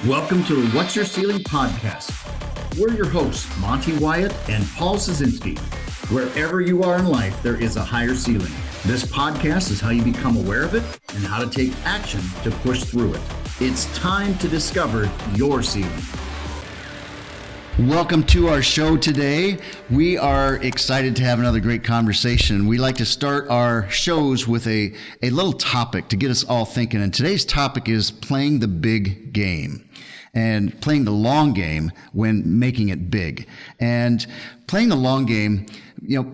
Welcome to the What's Your Ceiling podcast. We're your hosts, Monte, Wyatt, and Paul Scieszinski. Wherever you are in life, there is a higher ceiling. This podcast is how you become aware of it and how to take action to push through it. It's time to discover your ceiling. Welcome to our show today. We are excited to have another great conversation. We like to start our shows with a little topic to get us all thinking. And today's topic is playing the big game and playing the long game when making it big. And playing the long game,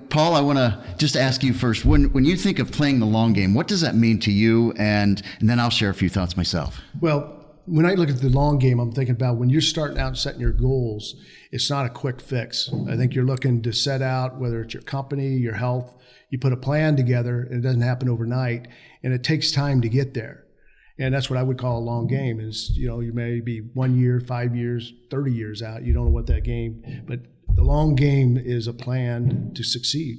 Paul, I want to just ask you first, when you think of playing the long game, what does that mean to you? And then I'll share a few thoughts myself. Well, when I look at the long game, I'm thinking about when you're starting out and setting your goals, it's not a quick fix. I think you're looking to set out, whether it's your company, your health, you put a plan together, and it doesn't happen overnight, and it takes time to get there. And that's what I would call a long game is, you may be 1 year, 5 years, 30 years out. You don't know what that game, but the long game is a plan to succeed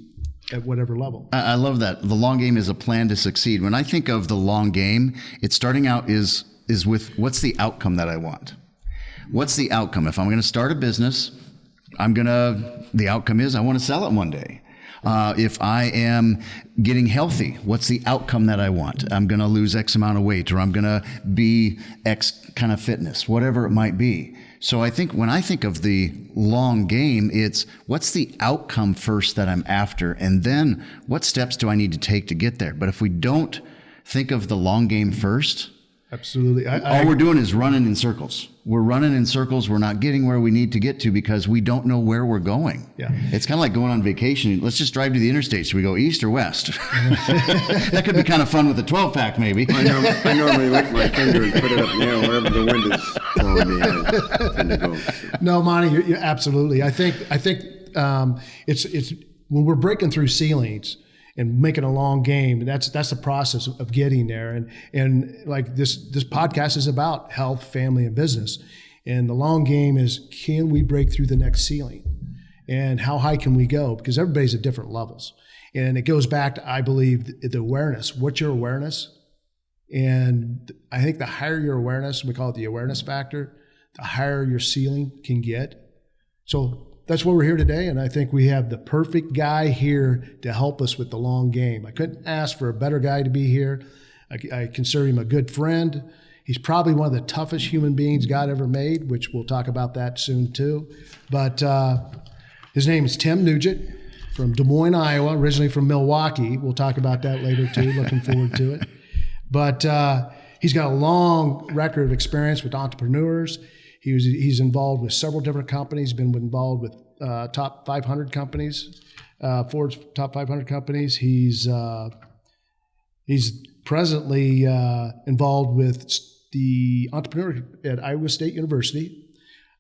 at whatever level. I love that. The long game is a plan to succeed. When I think of the long game, it's starting out is with what's the outcome that I want? What's the outcome? If I'm going to start a business, the outcome is I want to sell it one day. If I am getting healthy, what's the outcome that I want? I'm going to lose X amount of weight, or I'm going to be X kind of fitness, whatever it might be. So I think when I think of the long game, it's what's the outcome first that I'm after, and then what steps do I need to take to get there? But if we don't think of the long game first, absolutely. All we're doing is running in circles. We're running in circles. We're not getting where we need to get to because we don't know where we're going. Yeah. It's kind of like going on vacation. Let's just drive to the interstate. Should we go east or west? That could be kind of fun with a 12-pack maybe. I normally lick my finger and put it up, wherever the wind is blowing me. I tend to go. No, Monte, you're absolutely. I think it's when we're breaking through ceilings and making a long game, that's the process of getting there. And like this podcast is about health, family, and business. And the long game is, can we break through the next ceiling? And how high can we go? Because everybody's at different levels. And it goes back to, I believe, the awareness. What's your awareness? And I think the higher your awareness, we call it the awareness factor, the higher your ceiling can get. So that's why we're here today, and I think we have the perfect guy here to help us with the long game. I couldn't ask for a better guy to be here. I consider him a good friend. He's probably one of the toughest human beings God ever made, which we'll talk about that soon too. But his name is Tim Neugent from Des Moines, Iowa, originally from Milwaukee. We'll talk about that later too. Looking forward to it. But he's got a long record of experience with entrepreneurs. He's involved with several different companies, been involved with top 500 companies, Forbes top 500 companies. He's presently involved with the entrepreneur at Iowa State University.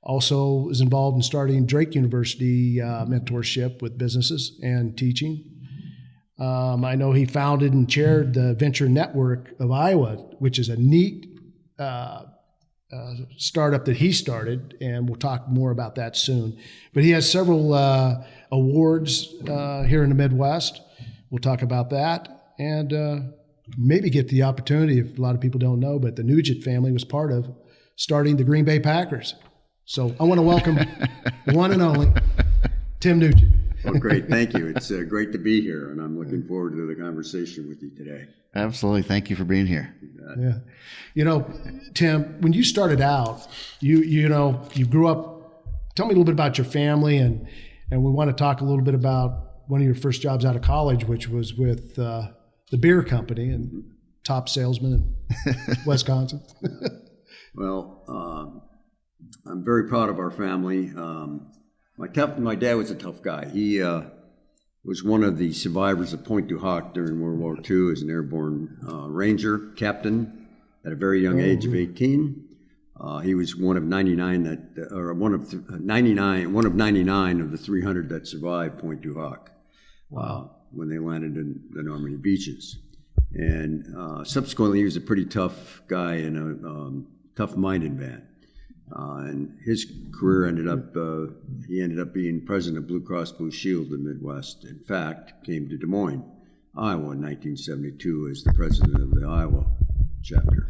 Also is involved in starting Drake University mentorship with businesses and teaching. I know he founded and chaired the Venture Network of Iowa, which is a neat startup that he started, and we'll talk more about that soon. But he has several awards here in the Midwest. We'll talk about that, and maybe get the opportunity, if a lot of people don't know, but the Neugent family was part of starting the Green Bay Packers. So I want to welcome the one and only Tim Neugent. Well, great. Thank you. It's great to be here, and I'm looking forward to the conversation with you today. Absolutely. Thank you for being here. Yeah. Tim, when you started out, you grew up. Tell me a little bit about your family, and we want to talk a little bit about one of your first jobs out of college, which was with the beer company and top salesman in Wisconsin. Well, I'm very proud of our family. My dad was a tough guy. He was one of the survivors of Pointe du Hoc during World War II as an airborne ranger captain at a very young age of 18. He was one of 99 of the 300 that survived Pointe du Hoc. When they landed in the Normandy beaches. And subsequently, he was a pretty tough guy and a tough-minded man. And his career he ended up being president of Blue Cross Blue Shield in the Midwest. In fact, came to Des Moines, Iowa in 1972 as the president of the Iowa chapter.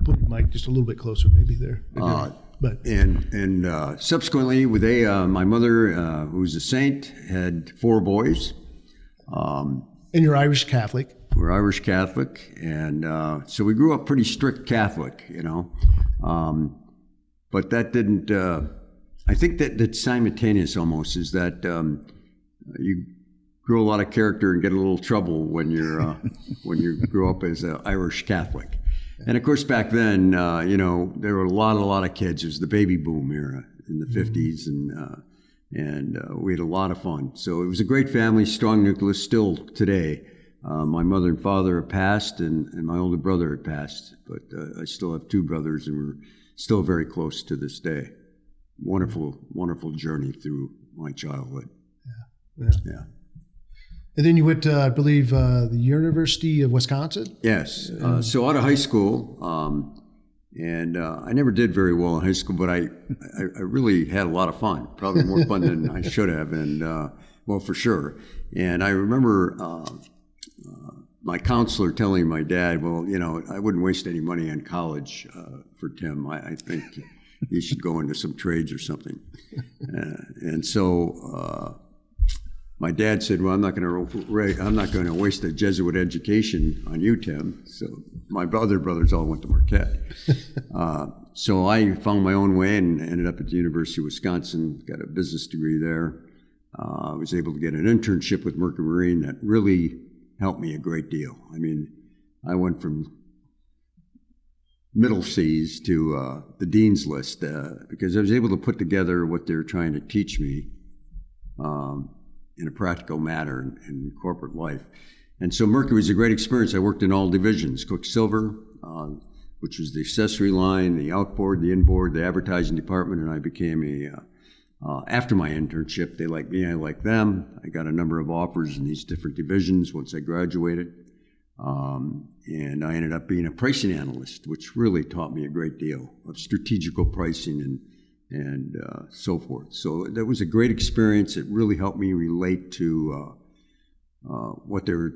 put your mic just a little bit closer, maybe there. Subsequently, my mother, who's a saint, had 4 boys. And you're Irish Catholic. We're Irish Catholic, and so we grew up pretty strict Catholic, but that didn't. I think that's simultaneous almost. Is that you grow a lot of character and get a little trouble when you're when you grow up as an Irish Catholic. And of course, back then, there were a lot of kids. It was the baby boom era in the 50s, and we had a lot of fun. So it was a great family, strong nucleus still today. My mother and father have passed, and my older brother had passed, but I still have 2 brothers, and we're still very close to this day. Wonderful, wonderful journey through my childhood. Yeah. And then you went to, I believe, the University of Wisconsin? Yes. So out of high school, and I never did very well in high school, but I really had a lot of fun, probably more fun than I should have, and well, for sure. And I remember my counselor telling my dad, well, I wouldn't waste any money on college for Tim. I think he should go into some trades or something. And so my dad said, well, I'm not going to waste a Jesuit education on you, Tim. So my other brothers all went to Marquette. So I found my own way and ended up at the University of Wisconsin, got a business degree there. I was able to get an internship with Mercury Marine that really helped me a great deal. I mean, I went from middle C's to the dean's list because I was able to put together what they were trying to teach me in a practical manner in corporate life. And so Mercury was a great experience. I worked in all divisions, Quicksilver, which was the accessory line, the outboard, the inboard, the advertising department, and I became after my internship, they liked me, I liked them. I got a number of offers in these different divisions once I graduated. And I ended up being a pricing analyst, which really taught me a great deal of strategical pricing and so forth. So that was a great experience. It really helped me relate to what they were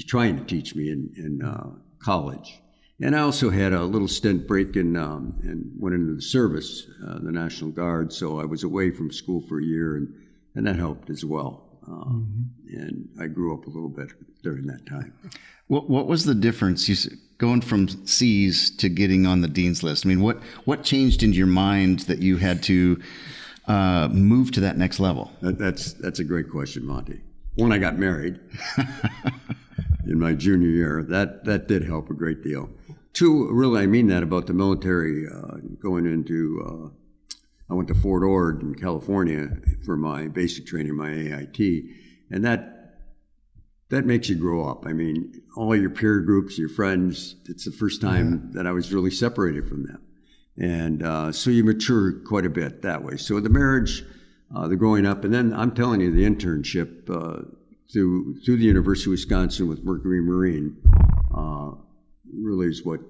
trying to teach me in college. And I also had a little stint break and went into the service, the National Guard. So I was away from school for a year, and that helped as well. And I grew up a little bit during that time. What was the difference? Going from C's to getting on the dean's list. I mean, what changed in your mind that you had to move to that next level? That's a great question, Monte. When I got married in my junior year, that did help a great deal. 2, really, I mean that about the military. Going into, I went to Fort Ord in California for my basic training, my AIT, and that makes you grow up. I mean, all your peer groups, your friends, it's the first time that I was really separated from them. And so you mature quite a bit that way. So the marriage, the growing up, and then I'm telling you, the internship through the University of Wisconsin with Mercury Marine really is what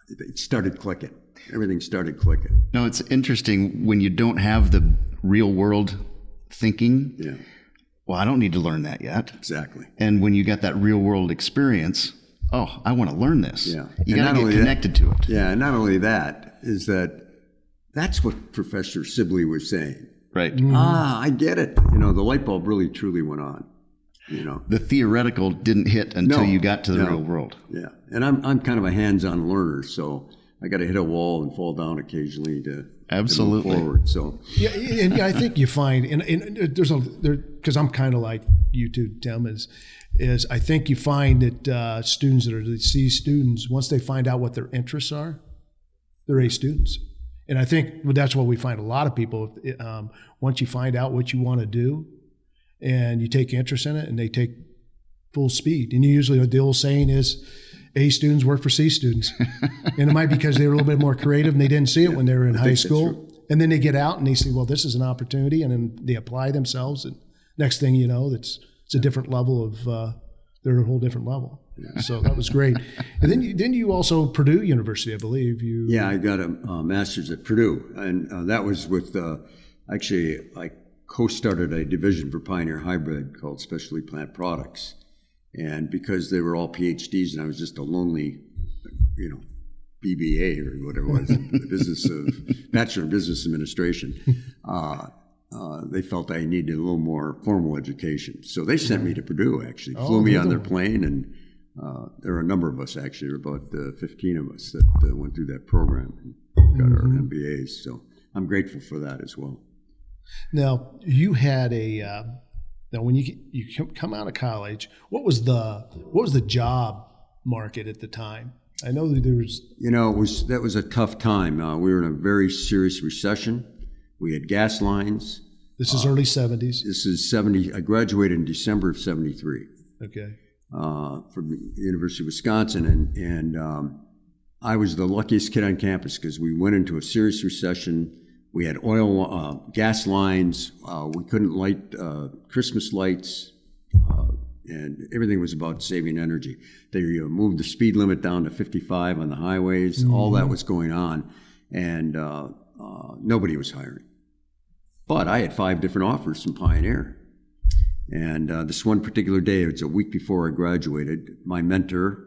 it started clicking. Everything started clicking. No, it's interesting when you don't have the real world thinking. Yeah. Well, I don't need to learn that yet. Exactly. And when you got that real world experience, oh, I want to learn this. Yeah. You got to get connected to it. Yeah, and not only that, is that's what Professor Sibley was saying. Right. I get it. The light bulb really truly went on. The theoretical didn't hit until you got to the real world. Yeah. And I'm kind of a hands-on learner, so I got to hit a wall and fall down occasionally to move forward. So and I think you find, and there's because I'm kind of like you too, Tim, is I think you find that students that are the C students, once they find out what their interests are, they're A students. And I think that's what we find a lot of people. Once you find out what you want to do, and you take interest in it, and they take full speed. And usually the old saying is, A students work for C students. And it might be because they were a little bit more creative and they didn't see it when they were in high school. And then they get out and they see, well, this is an opportunity, and then they apply themselves. And next thing you know, it's a different level of, they're a whole different level. Yeah. So that was great. And then you also, Purdue University, I believe. Yeah, I got a master's at Purdue. And that was with, actually, I co-started a division for Pioneer Hybrid called Specialty Plant Products. And because they were all PhDs and I was just a lonely, BBA or whatever it was, the Bachelor of Business Administration. They felt I needed a little more formal education. So they sent me to Purdue, actually. Flew me on their plane, and there were a number of us, actually. There were about 15 of us that went through that program and got our MBAs. So I'm grateful for that as well. Now, you had now when you come out of college, what was the job market at the time? I know that there was... that was a tough time. We were in a very serious recession. We had gas lines. This is early 70s. This is 70. I graduated in December of 73. Okay. From the University of Wisconsin, and I was the luckiest kid on campus because we went into a serious recession. We had gas lines. We couldn't light Christmas lights, and everything was about saving energy. They moved the speed limit down to 55 on the highways. All that was going on, and nobody was hiring. But I had 5 different offers from Pioneer. And this one particular day, it was a week before I graduated, my mentor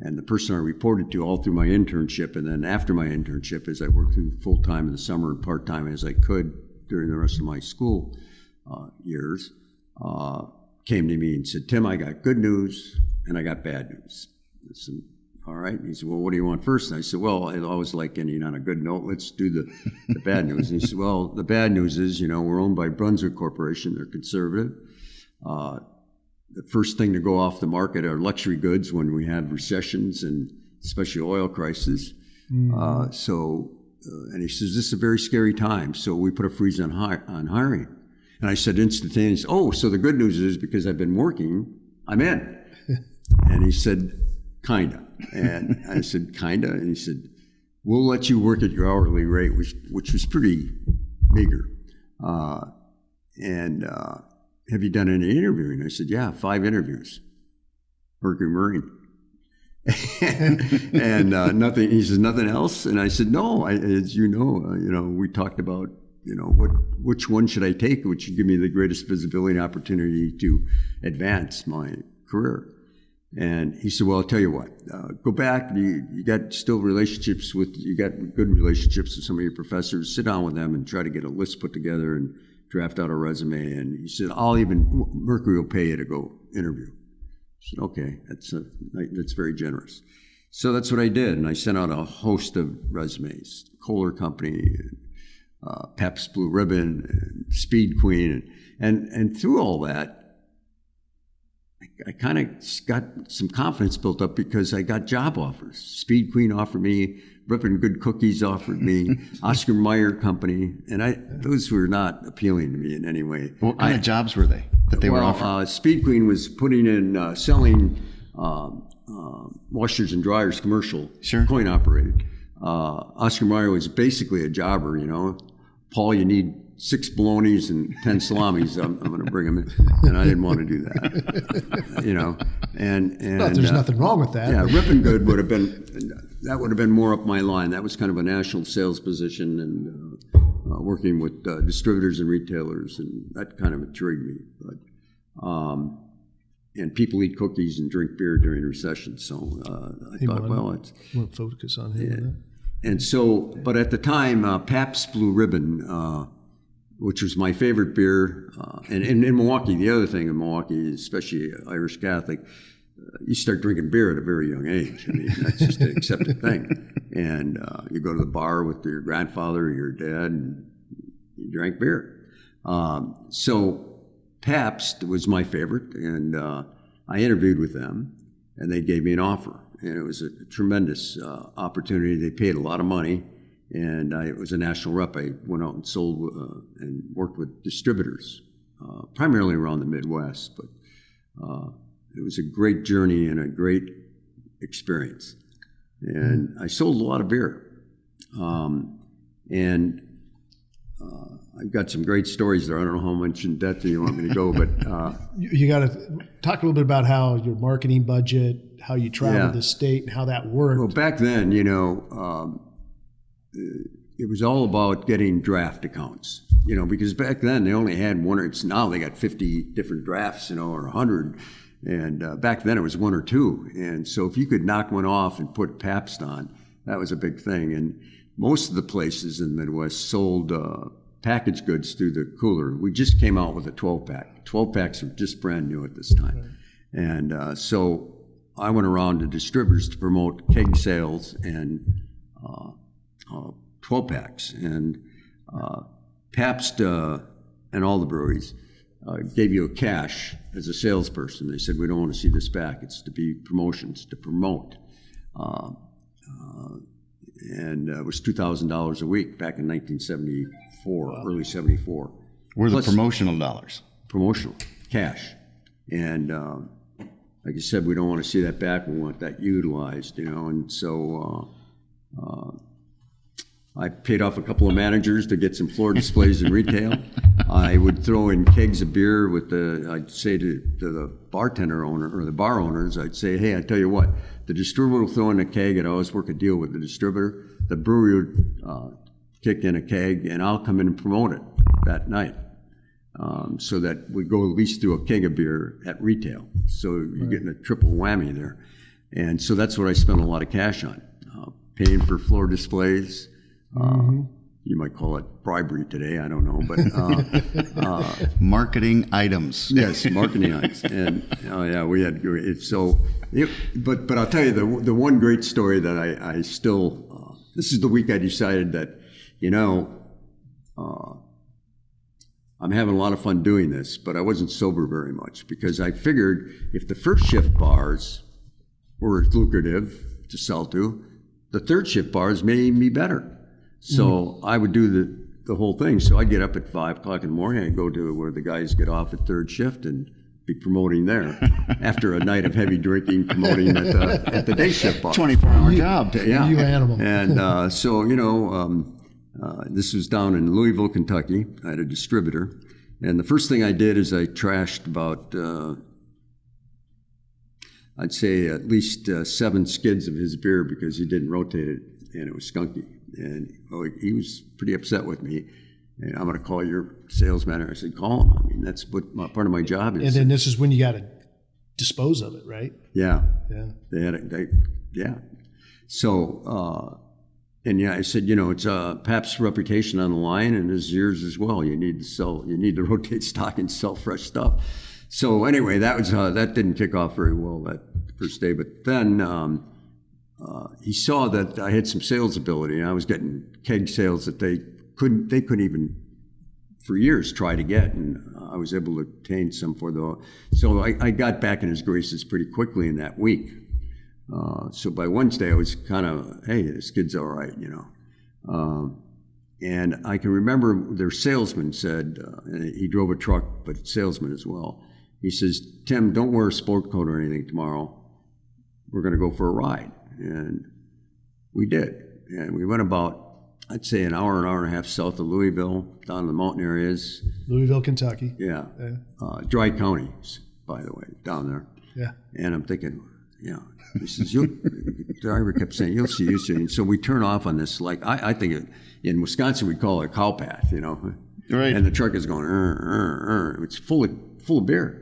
and the person I reported to all through my internship, and then after my internship, as I worked through full-time in the summer and part-time as I could during the rest of my school years, came to me and said, Tim, I got good news and I got bad news. I said, all right. And he said, well, what do you want first? And I said, well, I always like ending on a good note. Let's do the bad news. And he said, well, the bad news is, we're owned by Brunswick Corporation. They're conservative. The first thing to go off the market are luxury goods when we have recessions and especially oil crises. And he says, this is a very scary time. So we put a freeze on hiring. And I said instantaneously, oh, so the good news is because I've been working, I'm in. And he said, kinda. And I said, kinda? And he said, we'll let you work at your hourly rate, which was pretty meager. Have you done any interviewing? I said, yeah, 5 interviews. Mercury Marine. and nothing. He says, nothing else? And I said, no. As you know, we talked about, which one should I take, which would give me the greatest visibility and opportunity to advance my career. And he said, well, I'll tell you what, go back, you got good relationships with some of your professors, sit down with them and try to get a list put together and draft out a resume. And he said, Mercury will pay you to go interview. I said, okay, that's very generous. So that's what I did. And I sent out a host of resumes, Kohler Company, Pepsi Blue Ribbon, and Speed Queen. And through all that, I kind of got some confidence built up because I got job offers. Speed Queen offered me, Rippin' Good Cookies offered me, Oscar Mayer Company, and those were not appealing to me in any way. What kind of jobs were they that they were offering? Speed Queen was putting in, selling washers and dryers, commercial, coin operated. Oscar Mayer was basically a jobber, Paul, you need 6 bolognas and 10 salamis. I'm going to bring them in, and I didn't want to do that. And there's nothing wrong with that. Yeah, Rippin' Good would have been more up my line. That was kind of a national sales position, and working with distributors and retailers, and that kind of intrigued me. But and people eat cookies and drink beer during recession, so I thought, we'll focus on him. And so, but at the time, Pabst Blue Ribbon, which was my favorite beer. And in Milwaukee, the other thing in Milwaukee, especially Irish Catholic, you start drinking beer at a very young age. I mean, that's just an accepted thing. And you go to the bar with your grandfather or your dad, and you drank beer. So Pabst was my favorite, and I interviewed with them, and they gave me an offer. And it was a tremendous opportunity. They paid a lot of money. And it was a national rep. I went out and sold and worked with distributors, primarily around the Midwest. But it was a great journey and a great experience. And I sold a lot of beer. I've got some great stories there. I don't know how much in depth you want me to go, but you got to talk a little bit about how your marketing budget, how you traveled the state, and how that worked. Well, back then, it was all about getting draft accounts, because back then they only had one. Now they got 50 different drafts, or 100, and back then it was 1 or 2. And so if you could knock one off and put Pabst on, that was a big thing. And most of the places in the Midwest sold packaged goods through the cooler. We just came out with a 12-pack. 12-packs were just brand new at this time. Right. And so I went around to distributors to promote keg sales and 12-packs. And Pabst and all the breweries gave you a cash as a salesperson. They said, we don't want to see this back. It's to be promotions, to promote. And it was $2,000 a week back in 1974, early 74. Were the promotional dollars? Promotional, cash. And like I said, we don't want to see that back. We want that utilized, And so I paid off a couple of managers to get some floor displays in retail. I would throw in kegs of beer I'd say to the bartender owner or the bar owners, I'd say, hey, I tell you what, the distributor will throw in a keg, and I always work a deal with the distributor. The brewery would kick in a keg, and I'll come in and promote it that night. So that we go at least through a keg of beer at retail. So you're getting a triple whammy there. And so that's what I spent a lot of cash on, paying for floor displays. You might call it bribery today, I don't know, but marketing items. Yes, marketing items, and we had it. So, but I'll tell you the one great story that I still. This is the week I decided that, I'm having a lot of fun doing this, but I wasn't sober very much because I figured if the first shift bars were lucrative to sell to, the third shift bars may even be better. So I would do the whole thing. So I'd get up at 5 o'clock in the morning. I'd go to where the guys get off at third shift and be promoting there after a night of heavy drinking, promoting at the day shift bar. 24-hour job. Yeah. You animal. And so, this was down in Louisville, Kentucky. I had a distributor. And the first thing I did is I trashed about, I'd say at least 7 skids of his beer because he didn't rotate it and it was skunky. And he was pretty upset with me. And I'm going to call your sales manager. I said, call him. I mean, that's what part of my job is. And then this is when you got to dispose of it, right? Yeah. Yeah. They had it. Yeah. So, I said, it's Pabst's reputation on the line and it's yours as well. You need to rotate stock and sell fresh stuff. So anyway, that didn't kick off very well that first day. But then he saw that I had some sales ability, and I was getting keg sales that they couldn't even for years try to get, and I was able to obtain some for the. So I got back in his graces pretty quickly in that week. So by Wednesday I was kind of, hey, this kid's all right, and I can remember their salesman said, and he drove a truck, but salesman as well. He says, Tim, don't wear a sport coat or anything tomorrow. We're going to go for a ride. And we did. And we went about, I'd say, an hour and a half south of Louisville, down in the mountain areas. Louisville, Kentucky. Yeah. Dry counties, by the way, down there. Yeah. And I'm thinking, he says, the driver kept saying, you'll see, And so we turn off on this, like, I think in Wisconsin we'd call it a cow path, Right. And the truck is going, It's full of beer.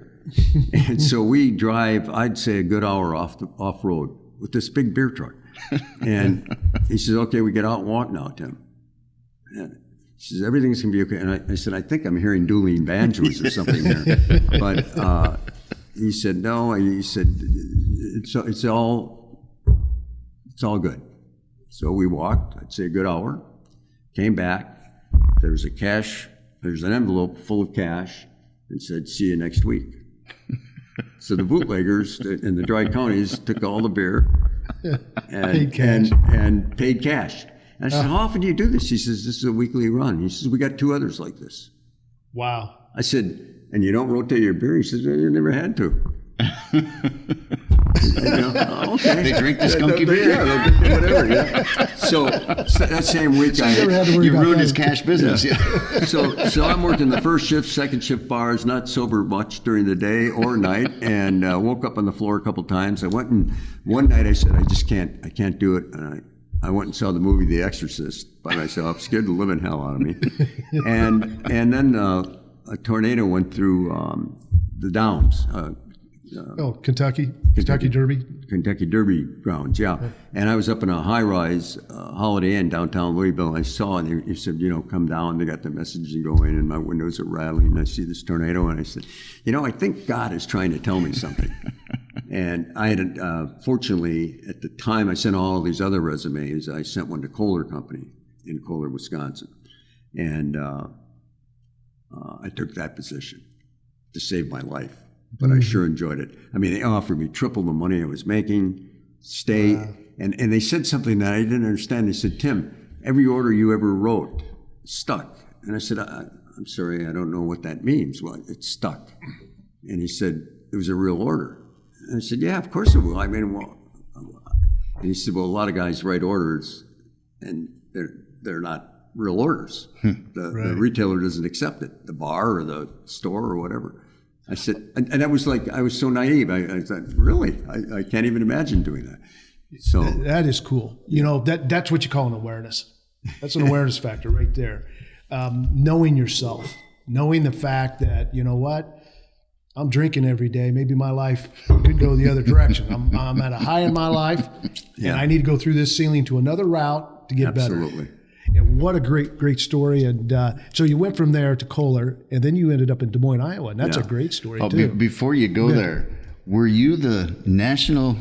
And so we drive, I'd say, a good hour off-road with this big beer truck. And he says, okay, we get out and walk now, Tim. And he says, everything's going to be okay. And I said, I think I'm hearing dueling banjos or something here. But he said, no. He said, it's all good. So we walked, I'd say a good hour, came back. There's an envelope full of cash and said, see you next week. So the bootleggers in the dry counties took all the beer and paid cash. And I said, how often do you do this? He says, this is a weekly run. He says, we got 2 others like this. Wow. I said, and you don't rotate your beer? He says, I never had to. Okay. They drink the skunky beer. Yeah, they'll drink whatever. Yeah. So that same week, you ruined his cash business. Yeah. So I'm working the first shift, second shift bars, not sober much during the day or night, and woke up on the floor a couple times. I went and one night I said, I can't do it. And I went and saw the movie The Exorcist by myself, scared the living hell out of me. And then a tornado went through the Downs. Kentucky Derby. Kentucky Derby grounds, yeah. And I was up in a high-rise Holiday Inn downtown Louisville, and I saw, and he said, come down. They got the messaging going, and my windows are rattling, and I see this tornado, and I said, I think God is trying to tell me something. And I had, fortunately, at the time I sent all these other resumes, I sent one to Kohler Company in Kohler, Wisconsin. And I took that position to save my life. But I sure enjoyed it. I mean, they offered me triple the money I was making, stay. Wow. And they said something that I didn't understand. They said, Tim, every order you ever wrote stuck. And I said, I'm sorry, I don't know what that means. Well, it stuck. And he said, it was a real order. And I said, yeah, of course it will. I mean, well, and he said, well, a lot of guys write orders and they're not real orders. The retailer doesn't accept it, the bar or the store or whatever. I said, and I was like, I was so naive. I thought, really? I can't even imagine doing that. So that is cool. That's what you call an awareness. That's an awareness factor right there. Knowing yourself, knowing the fact that, I'm drinking every day. Maybe my life could go the other direction. I'm at a high in my life, and I need to go through this ceiling to another route to get better. Absolutely. And what a great story. And so you went from there to Kohler, and then you ended up in Des Moines, Iowa. And that's a great story, too. Before you go there, were you the national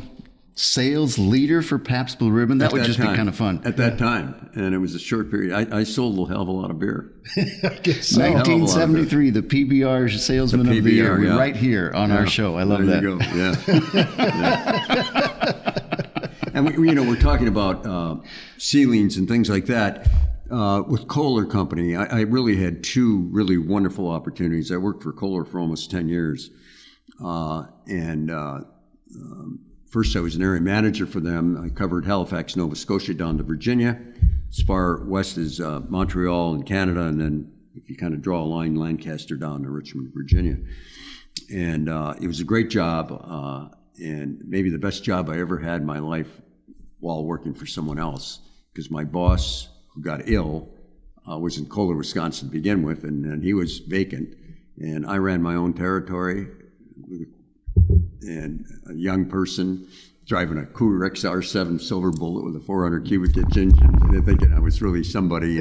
sales leader for Pabst Blue Ribbon? That would just be kind of fun. At that time. And it was a short period. I sold a hell of a lot of beer. I guess so. 1973, the PBR Salesman of the Year. We're right here on our show. I love that. There you go. Yeah. And we're talking about ceilings and things like that. With Kohler Company, I really had two really wonderful opportunities. I worked for Kohler for almost 10 years. First I was an area manager for them. I covered Halifax, Nova Scotia down to Virginia. As far west as Montreal in Canada, and then if you kind of draw a line, Lancaster down to Richmond, Virginia. And it was a great job. And maybe the best job I ever had in my life while working for someone else, because my boss, who got ill, was in Kohler, Wisconsin to begin with, and he was vacant. And I ran my own territory, and a young person driving a Cougar XR7 Silver Bullet with a 400 cubic inch engine, thinking I was really somebody,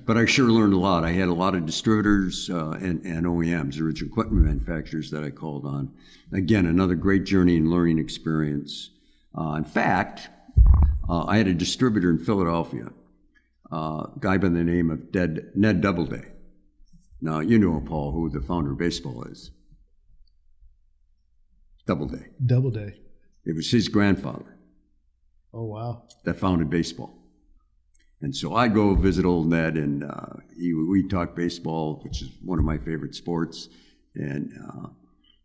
But I sure learned a lot. I had a lot of distributors and OEMs, original equipment manufacturers that I called on. Again, another great journey and learning experience. In fact, I had a distributor in Philadelphia, a guy by the name of Ned Doubleday. Now, you know, Paul, who the founder of baseball is. Doubleday. It was his grandfather. Oh, wow. That founded baseball. And so I'd go visit old Ned, and we'd talk baseball, which is one of my favorite sports. And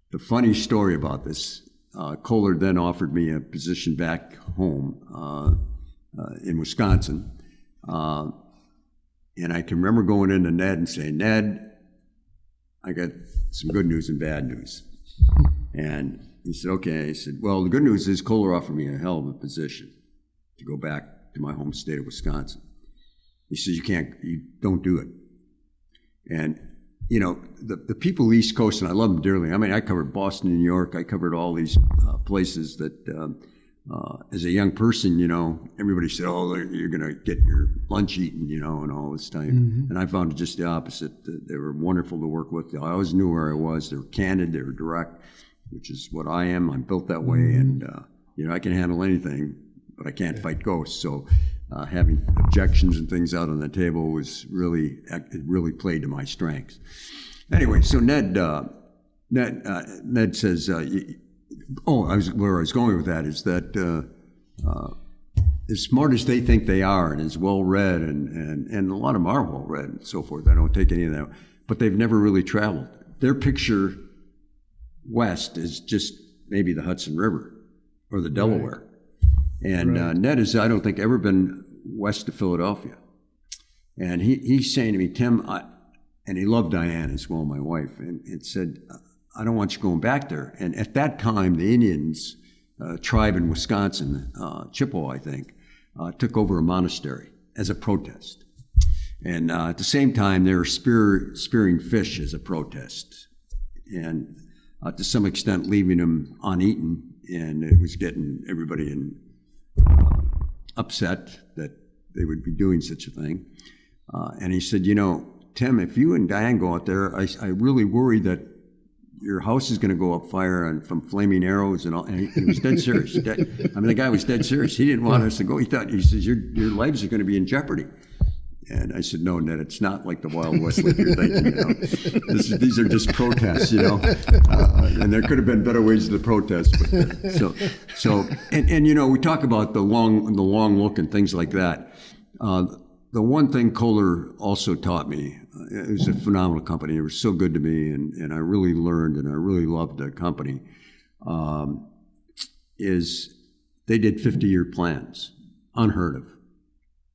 the funny story about this, Kohler then offered me a position back home in Wisconsin. And I can remember going into Ned and saying, Ned, I got some good news and bad news. And he said, okay. He said, well, the good news is Kohler offered me a hell of a position to go back to my home state of Wisconsin. He said, you don't do it. And, the people East Coast, and I love them dearly. I mean, I covered Boston, New York. I covered all these places that, as a young person, everybody said, oh, you're going to get your lunch eaten, and all this time. Mm-hmm. And I found it just the opposite. They were wonderful to work with. I always knew where I was. They were candid. They were direct, which is what I am. I'm built that way. Mm-hmm. And, I can handle anything, but I can't fight ghosts. So having objections and things out on the table it really played to my strengths. Anyway, so Ned says, where I was going with that is that as smart as they think they are and as well-read, and a lot of them are well-read and so forth, I don't take any of that, but they've never really traveled. Their picture west is just maybe the Hudson River or the Delaware. Right. And Ned has, I don't think, ever been west of Philadelphia. And he's saying to me, Tim, and he loved Diane as well, my wife, and said, I don't want you going back there. And at that time, the Indians, tribe in Wisconsin, Chippewa, I think, took over a monastery as a protest. And at the same time, they were spearing fish as a protest. And to some extent leaving them uneaten, and it was getting everybody upset that they would be doing such a thing. And he said, Tim, if you and Diane go out there, I really worry that your house is going to go up fire from flaming arrows and all. And he was dead serious. The guy was dead serious. He didn't want us to go. He says, your lives are going to be in jeopardy. And I said, no, Ned, it's not like the Wild West like you're thinking, These are just protests, and there could have been better ways to protest. But, we talk about the long look and things like that. The one thing Kohler also taught me, it was a phenomenal company. It was so good to me, and I really learned, and I really loved the company, is they did 50-year plans, unheard of.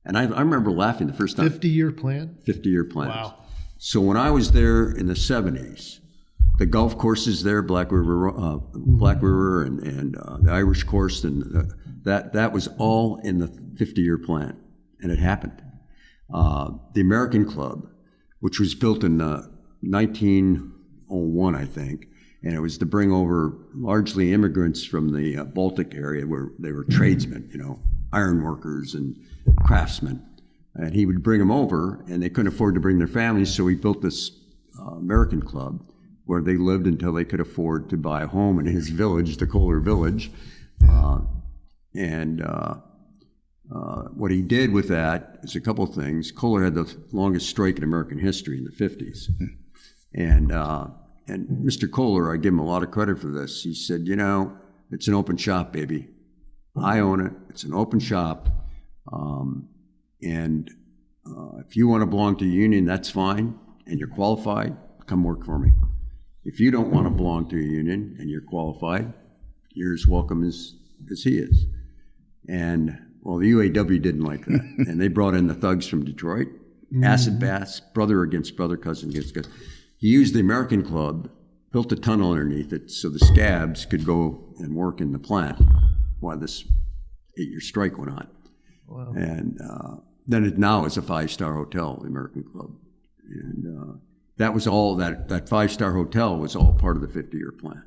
And I remember laughing the first time. 50-year plan? 50-year plans. Wow. So when I was there in the 70s, the golf courses there, Black River and the Irish course, and that was all in the 50-year plan, and it happened. The American Club, which was built in 1901, I think, and it was to bring over largely immigrants from the Baltic area where they were tradesmen, iron workers and craftsmen. And he would bring them over, and they couldn't afford to bring their families, so he built this American Club where they lived until they could afford to buy a home in his village, the Kohler Village. What he did with that is a couple of things. Kohler had the longest strike in American history in the 50s. And Mr. Kohler, I give him a lot of credit for this. He said, it's an open shop, baby. I own it. It's an open shop. If you want to belong to a union, that's fine, and you're qualified, come work for me. If you don't want to belong to a union and you're qualified, you're as welcome as he is. And, well, the UAW didn't like that. And they brought in the thugs from Detroit, acid baths, brother against brother, cousin against cousin. He used the American Club, built a tunnel underneath it so the scabs could go and work in the plant while this 8-year strike went on. Wow. And then it now is a 5-star hotel, the American Club. And that was all, that 5-star hotel was all part of the 50-year plan.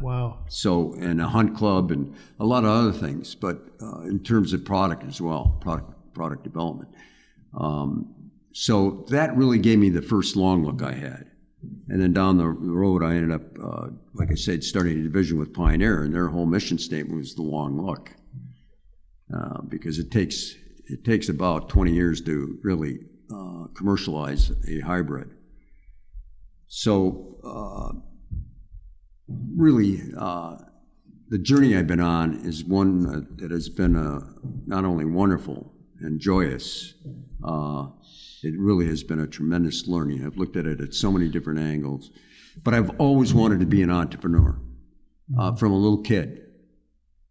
Wow. So, and a hunt club and a lot of other things, but in terms of product as well, product development. So that really gave me the first long look I had. And then down the road, I ended up, like I said, starting a division with Pioneer, and their whole mission statement was the long look. Because it takes about 20 years to really commercialize a hybrid. So really, the journey I've been on is one that has been not only wonderful and joyous, it really has been a tremendous learning. I've looked at it at so many different angles, but I've always wanted to be an entrepreneur from a little kid,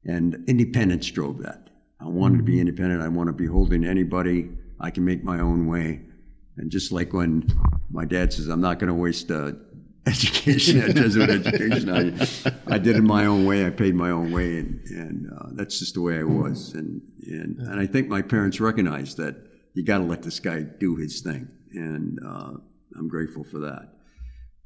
and independence drove that. I wanted to be independent. I want to be holding anybody. I can make my own way. And just like when my dad says, I'm not going to waste education, Jesuit education, I did it my own way. I paid my own way. And that's just the way I was. And I think my parents recognized that you got to let this guy do his thing. And I'm grateful for that.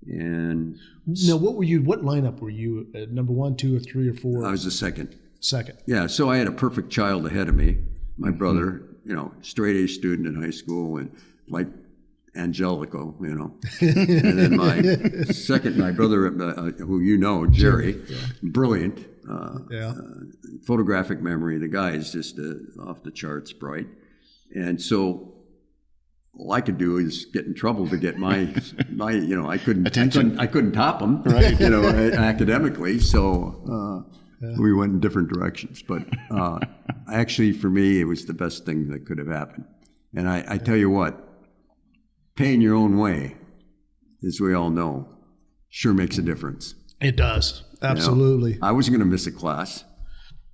And now, what lineup were you? Number 1, 2, or 3, or 4? I was the second. Second. Yeah, so I had a perfect child ahead of me. My brother, straight A student in high school, and like Angelico, And then my brother, who Jerry, brilliant, photographic memory. The guy is just off the charts bright. And so all I could do is get in trouble to get my I couldn't top him, right? Academically. So we went in different directions. But actually, for me, it was the best thing that could have happened. And I tell you what, paying your own way, as we all know, sure makes a difference. It does. Absolutely. I wasn't going to miss a class.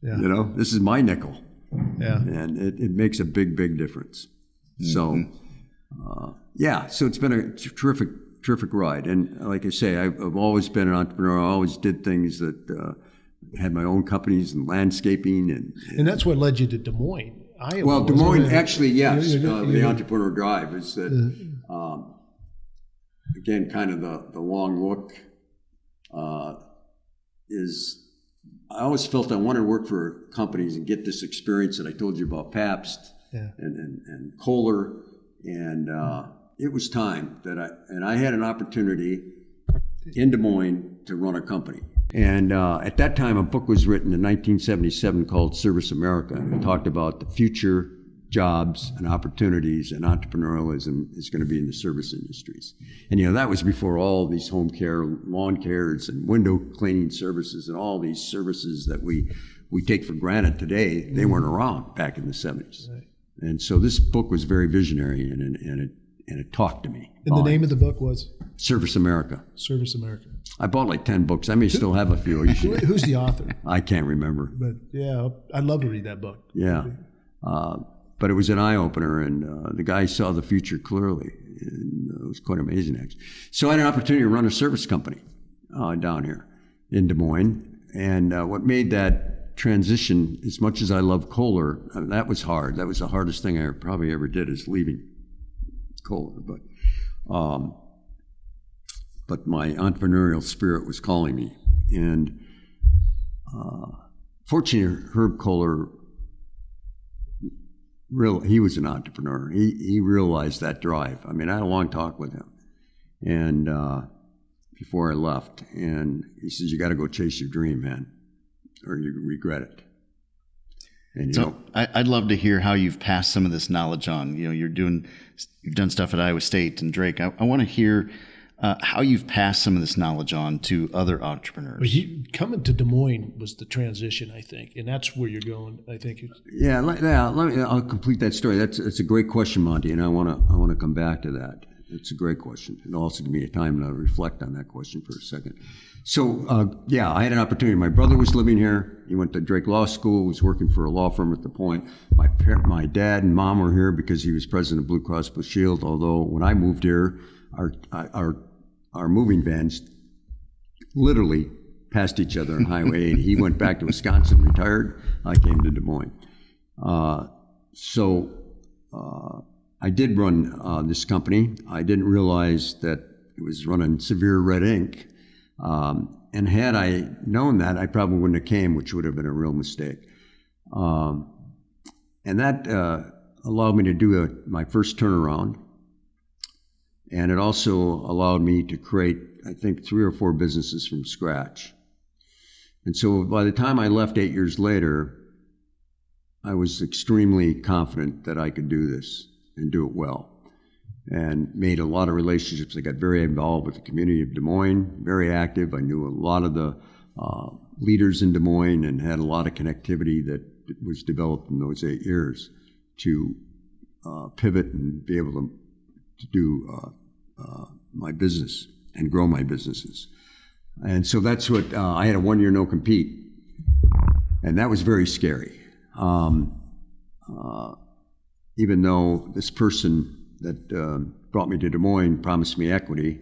Yeah. This is my nickel. Yeah. And it makes a big, big difference. Mm-hmm. So, so it's been a terrific ride. And like I say, I've always been an entrepreneur. I always did things that had my own companies and landscaping. And that's what led you to Des Moines, Iowa. Well, Des Moines, actually, yes. The entrepreneur drive is that, again, kind of the long look is I always felt I wanted to work for companies and get this experience that I told you about Pabst and Kohler, and it was time that I had an opportunity in Des Moines to run a company. And at that time, a book was written in 1977 called Service America, and it talked about the future jobs and opportunities and entrepreneurialism is going to be in the service industries. And, that was before all these home care, lawn cares, and window cleaning services and all these services that we take for granted today. They weren't around back in the 70s. Right. And so this book was very visionary, and it talked to me. And the name of the book was? Service America. Service America. I bought like 10 books. I may still have a few. Who's the author? I can't remember. But yeah, I'd love to read that book. Yeah. But it was an eye-opener, and the guy saw the future clearly. And it was quite amazing, actually. So I had an opportunity to run a service company down here in Des Moines. And what made that transition, as much as I love Kohler, that was hard. That was the hardest thing I probably ever did, is leaving Kohler. But my entrepreneurial spirit was calling me. And fortunately, Herb Kohler, he was an entrepreneur. He realized that drive. I mean, I had a long talk with him, and before I left, and he says, "You got to go chase your dream, man, or you regret it." And I'd love to hear how you've passed some of this knowledge on. You've done stuff at Iowa State and Drake. I want to hear how you've passed some of this knowledge on to other entrepreneurs. Well, coming to Des Moines was the transition, I think, and that's where you're going. I think. I'll complete that story. That's a great question, Monte, and I want to come back to that. It's a great question. It'll also give me a time to reflect on that question for a second. So, I had an opportunity. My brother was living here. He went to Drake Law School, was working for a law firm at the point. My dad and mom were here because he was president of Blue Cross Blue Shield, although when I moved here, our moving vans literally passed each other on Highway 80. He went back to Wisconsin, retired. I came to Des Moines. I did run this company. I didn't realize that it was running severe red ink. And had I known that, I probably wouldn't have came, which would have been a real mistake. And that allowed me to do my first turnaround. And it also allowed me to create, I think, 3 or 4 businesses from scratch. And so by the time I left 8 years later, I was extremely confident that I could do this and do it well, and made a lot of relationships. I got very involved with the community of Des Moines, very active. I knew a lot of the leaders in Des Moines and had a lot of connectivity that was developed in those 8 years to pivot and be able to do my business and grow my businesses. And so that's what, I had a 1-year no-compete, and that was very scary. Even though this person that brought me to Des Moines promised me equity,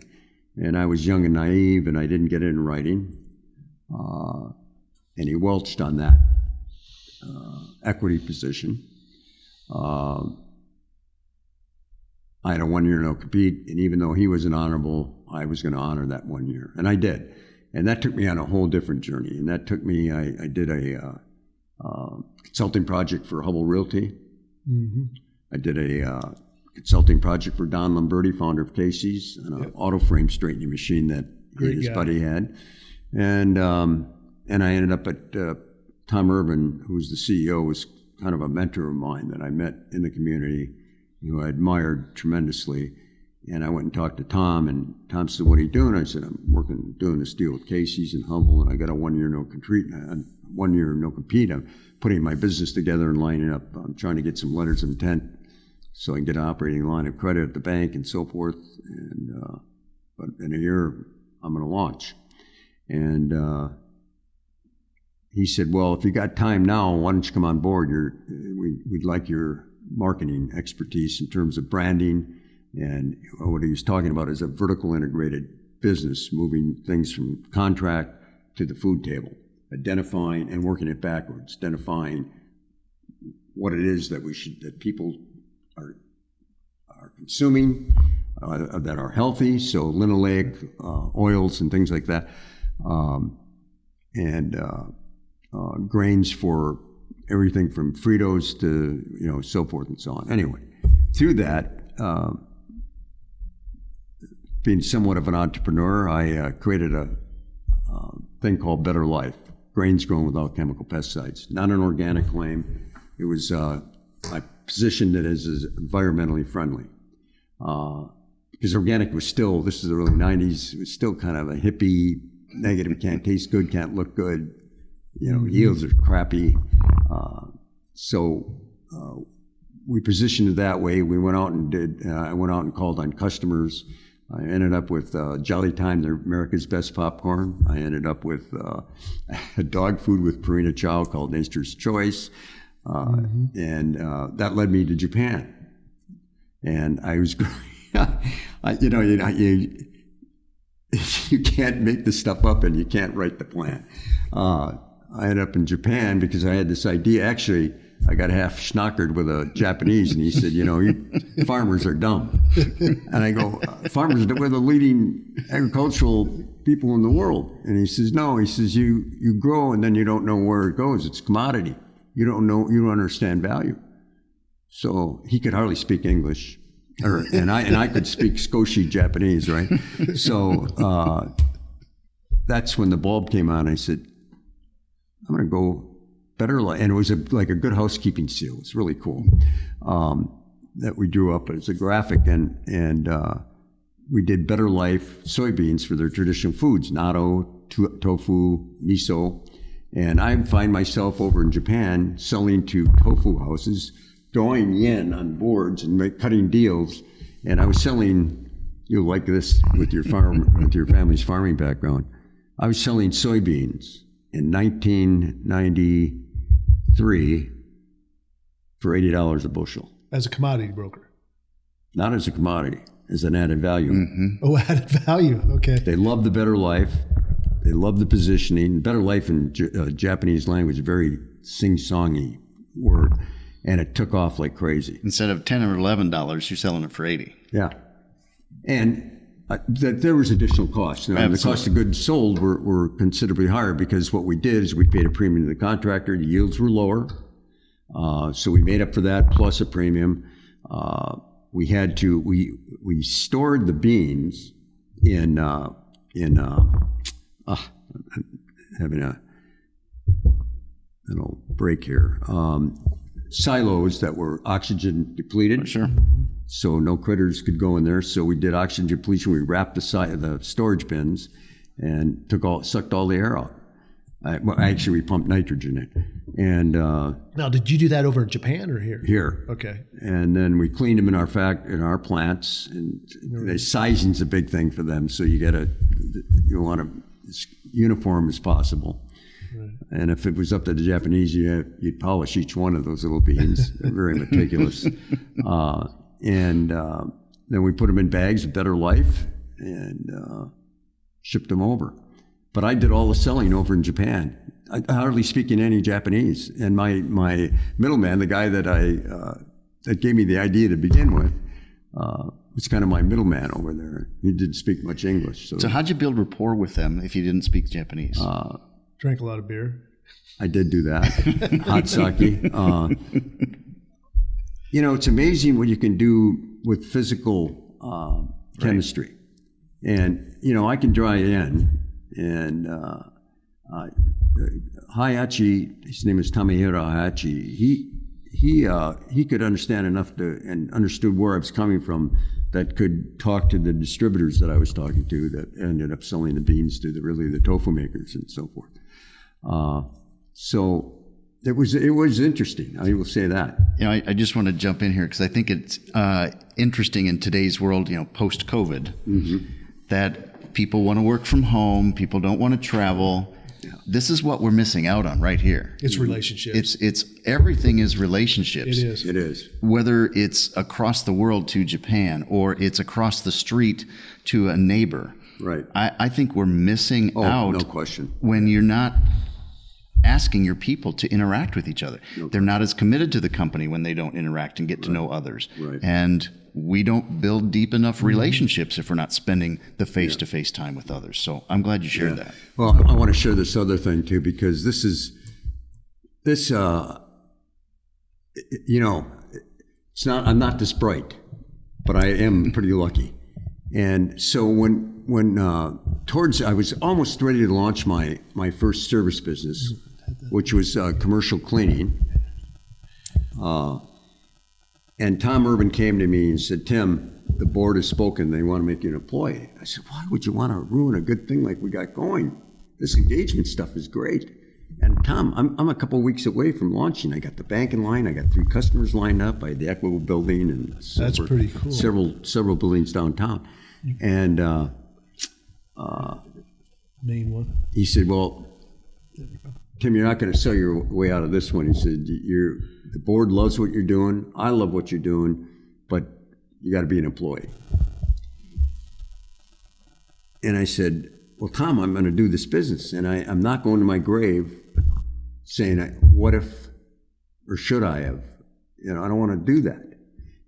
and I was young and naive, and I didn't get it in writing, and he welched on that equity position. I had a 1-year no-compete, and even though he was an honorable, I was going to honor that 1 year, and I did. And that took me on a whole different journey. And that took me, I did a consulting project for Hubble Realty. Mm-hmm. I did a consulting project for Don Lamberti, founder of Casey's, an auto frame straightening machine that his buddy had. And I ended up at Tom Urban, who was the CEO, was kind of a mentor of mine that I met in the community, who I admired tremendously. And I went and talked to Tom, and Tom said, "What are you doing?" I said, "I'm doing this deal with Casey's and Hubble, and I got a 1-year no-compete. I'm putting my business together and lining up. I'm trying to get some letters of intent so I can get an operating line of credit at the bank and so forth. And but in a year, I'm going to launch." And he said, "Well, if you got time now, why don't you come on board? We'd like your marketing expertise in terms of branding." And what he was talking about is a vertical integrated business, moving things from contract to the food table, identifying and working it backwards, identifying what it is that people are consuming that are healthy, so linoleic oils and things like that. and grains for everything from Fritos to so forth and so on. Anyway, through that, being somewhat of an entrepreneur, I created a thing called Better Life, grains grown without chemical pesticides. Not an organic claim. It was I positioned it as environmentally friendly. Because organic was still, this is the early 90s, it was still kind of a hippie, negative, can't taste good, can't look good, yields are crappy. So we positioned it that way. We went out and I went out and called on customers. I ended up with Jolly Time, they're America's best popcorn. I ended up with dog food with Purina Chow called Nature's Choice. And that led me to Japan. And I was, you can't make this stuff up and you can't write the plan. I ended up in Japan because I had this idea. Actually, I got half schnockered with a Japanese, and he said, you farmers are dumb. And I go, farmers, we're the leading agricultural people in the world. And he says, no, he says, you grow and then you don't know where it goes. It's commodity. You don't understand value. So he could hardly speak English, and I could speak Skoshi Japanese, right? So that's when the bulb came on. I said, I'm going to go Better Life, and it was like a Good Housekeeping seal. It's really cool that we drew up as a graphic, and we did Better Life soybeans for their traditional foods, natto, tofu, miso. And I find myself over in Japan selling to tofu houses, throwing yen on boards and cutting deals. And I was selling, you'll like this with your family's farming background. I was selling soybeans in 1993 for $80 a bushel. As a commodity broker? Not as a commodity, as an added value. Mm-hmm. Oh, added value. Okay. They love the Better Life. They love the positioning. Better Life in Japanese language, very sing-songy word, and it took off like crazy. Instead of $10 or $11, you're selling it for $80. Yeah, and there was additional costs. The cost of goods sold were considerably higher because what we did is we paid a premium to the contractor. The yields were lower, so we made up for that plus a premium. We stored the beans in I'm having a little break here. Silos that were oxygen depleted. Sure. So no critters could go in there. So we did oxygen depletion. We wrapped the storage bins and sucked all the air out. We pumped nitrogen in. And now, did you do that over in Japan or here? Here. Okay. And then we cleaned them in our plants. And sizing's a big thing for them. So you want to as uniform as possible. Right. And if it was up to the Japanese, you'd polish each one of those little beans. They're very meticulous. And then we put them in bags of Better Life and shipped them over. But I did all the selling over in Japan. I hardly speak in any Japanese. And my middleman, the guy that gave me the idea to begin with, was kind of my middleman over there. He didn't speak much English. So how'd you build rapport with them if you didn't speak Japanese? Drank a lot of beer. I did do that. Hot sake. It's amazing what you can do with physical chemistry. Right. And, I can dry in. And Hayachi, his name is Tamihiro Hayachi, he could understand enough and understood where I was coming from that could talk to the distributors that I was talking to that ended up selling the beans to the tofu makers and so forth. So it was interesting. I will say that. I just want to jump in here because I think it's interesting in today's world, post-COVID, mm-hmm. that people want to work from home. People don't want to travel. Yeah. This is what we're missing out on right here. It's relationships. It's everything is relationships. It is. Whether it's across the world to Japan or it's across the street to a neighbor. Right. I think we're missing out. No question. When you're not asking your people to interact with each other. Okay. They're not as committed to the company when they don't interact and get to know others. Right. And we don't build deep enough relationships if we're not spending the face-to-face time with others. So I'm glad you shared that. Well, I want to share this other thing too, because I'm not this bright, but I am pretty lucky. And so I was almost ready to launch my first service business, which was commercial cleaning. And Tom Urban came to me and said, "Tim, the board has spoken. They want to make you an employee." I said, "Why would you want to ruin a good thing like we got going? This engagement stuff is great." And Tom, I'm a couple of weeks away from launching. I got the bank in line. I got 3 customers lined up. I had the Equitable building and that's pretty cool. Several buildings downtown. And main one. He said, "Well, Tim, you're not going to sell your way out of this one." He said, "The board loves what you're doing. I love what you're doing, but you got to be an employee." And I said, "Well, Tom, I'm going to do this business, and I'm not going to my grave saying, what if, or should I have? I don't want to do that."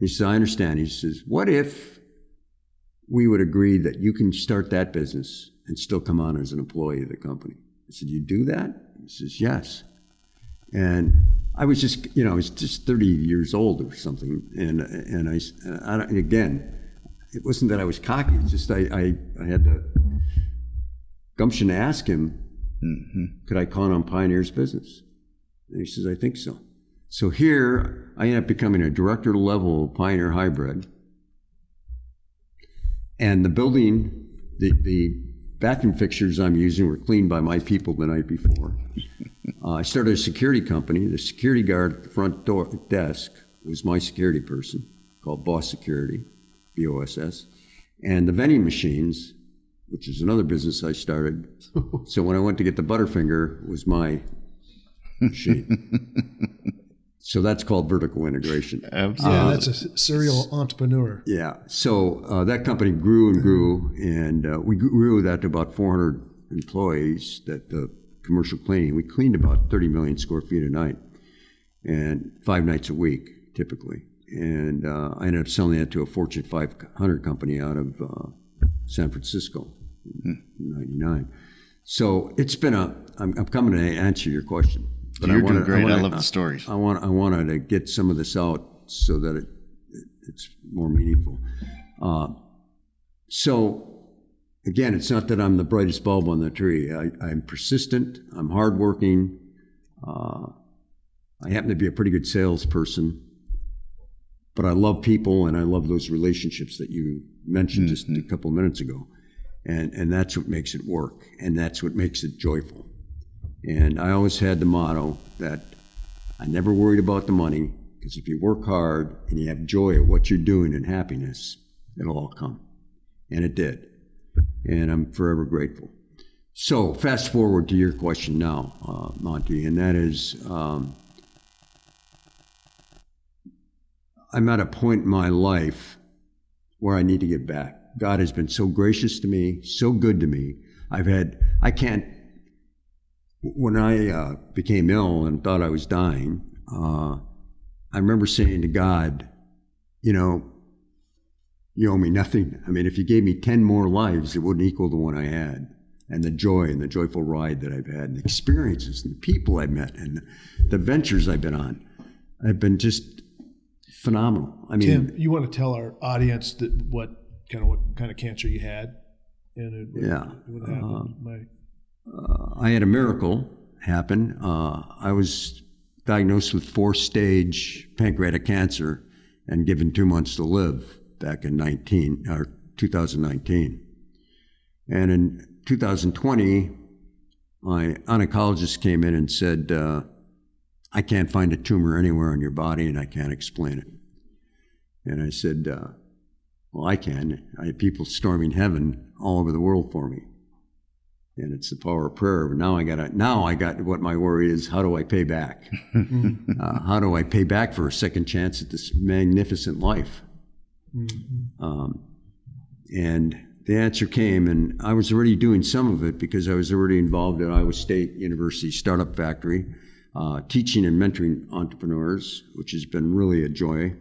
He said, "I understand." He says, "What if we would agree that you can start that business and still come on as an employee of the company?" I said, "You do that?" He says, "Yes." And I was just, I was just 30 years old or something. And again, it wasn't that I was cocky. It's just I had the gumption to ask him, could I count on Pioneer's business? And he says, "I think so." So here I ended up becoming a director level Pioneer hybrid. And the building, the bathroom fixtures I'm using were cleaned by my people the night before. I started a security company. The security guard at the front desk was my security person, called Boss Security, BOSS. And the vending machines, which is another business I started. So when I went to get the Butterfinger, it was my machine. So that's called vertical integration. Absolutely. Yeah, that's a serial entrepreneur. Yeah. So that company grew and grew, and we grew that to about 400 employees. That the commercial cleaning, we cleaned about 30 million square feet a night, and 5 nights a week typically. And I ended up selling that to a Fortune 500 company out of San Francisco in '99. So it's been I'm coming to answer your question. But you're doing great. I love the stories. I wanted to get some of this out so that it's more meaningful. So again, it's not that I'm the brightest bulb on the tree. I'm persistent. I'm hardworking. I happen to be a pretty good salesperson. But I love people, and I love those relationships that you mentioned just a couple of minutes ago. And that's what makes it work, and that's what makes it joyful. And I always had the motto that I never worried about the money, because if you work hard and you have joy at what you're doing and happiness, it'll all come. And it did. And I'm forever grateful. So fast forward to your question now, Monte, and that is, I'm at a point in my life where I need to give back. God has been so gracious to me, so good to me. When I became ill and thought I was dying, I remember saying to God, you owe me nothing. I mean, if you gave me 10 more lives, it wouldn't equal the one I had. And the joy and the joyful ride that I've had, and the experiences and the people I've met and the ventures I've been on, have been just phenomenal. I mean, Tim, you want to tell our audience what kind of cancer you had? And what happened? I had a miracle happen. I was diagnosed with 4-stage pancreatic cancer and given 2 months to live back in 2019. And in 2020, my oncologist came in and said, I can't find a tumor anywhere in your body, and I can't explain it. And I said, well, I can. I have people storming heaven all over the world for me. And it's the power of prayer. But now I got what my worry is: how do I pay back? How do I pay back for a second chance at this magnificent life? And the answer came, and I was already doing some of it because I was already involved at Iowa State University Startup Factory, teaching and mentoring entrepreneurs, which has been really a joy.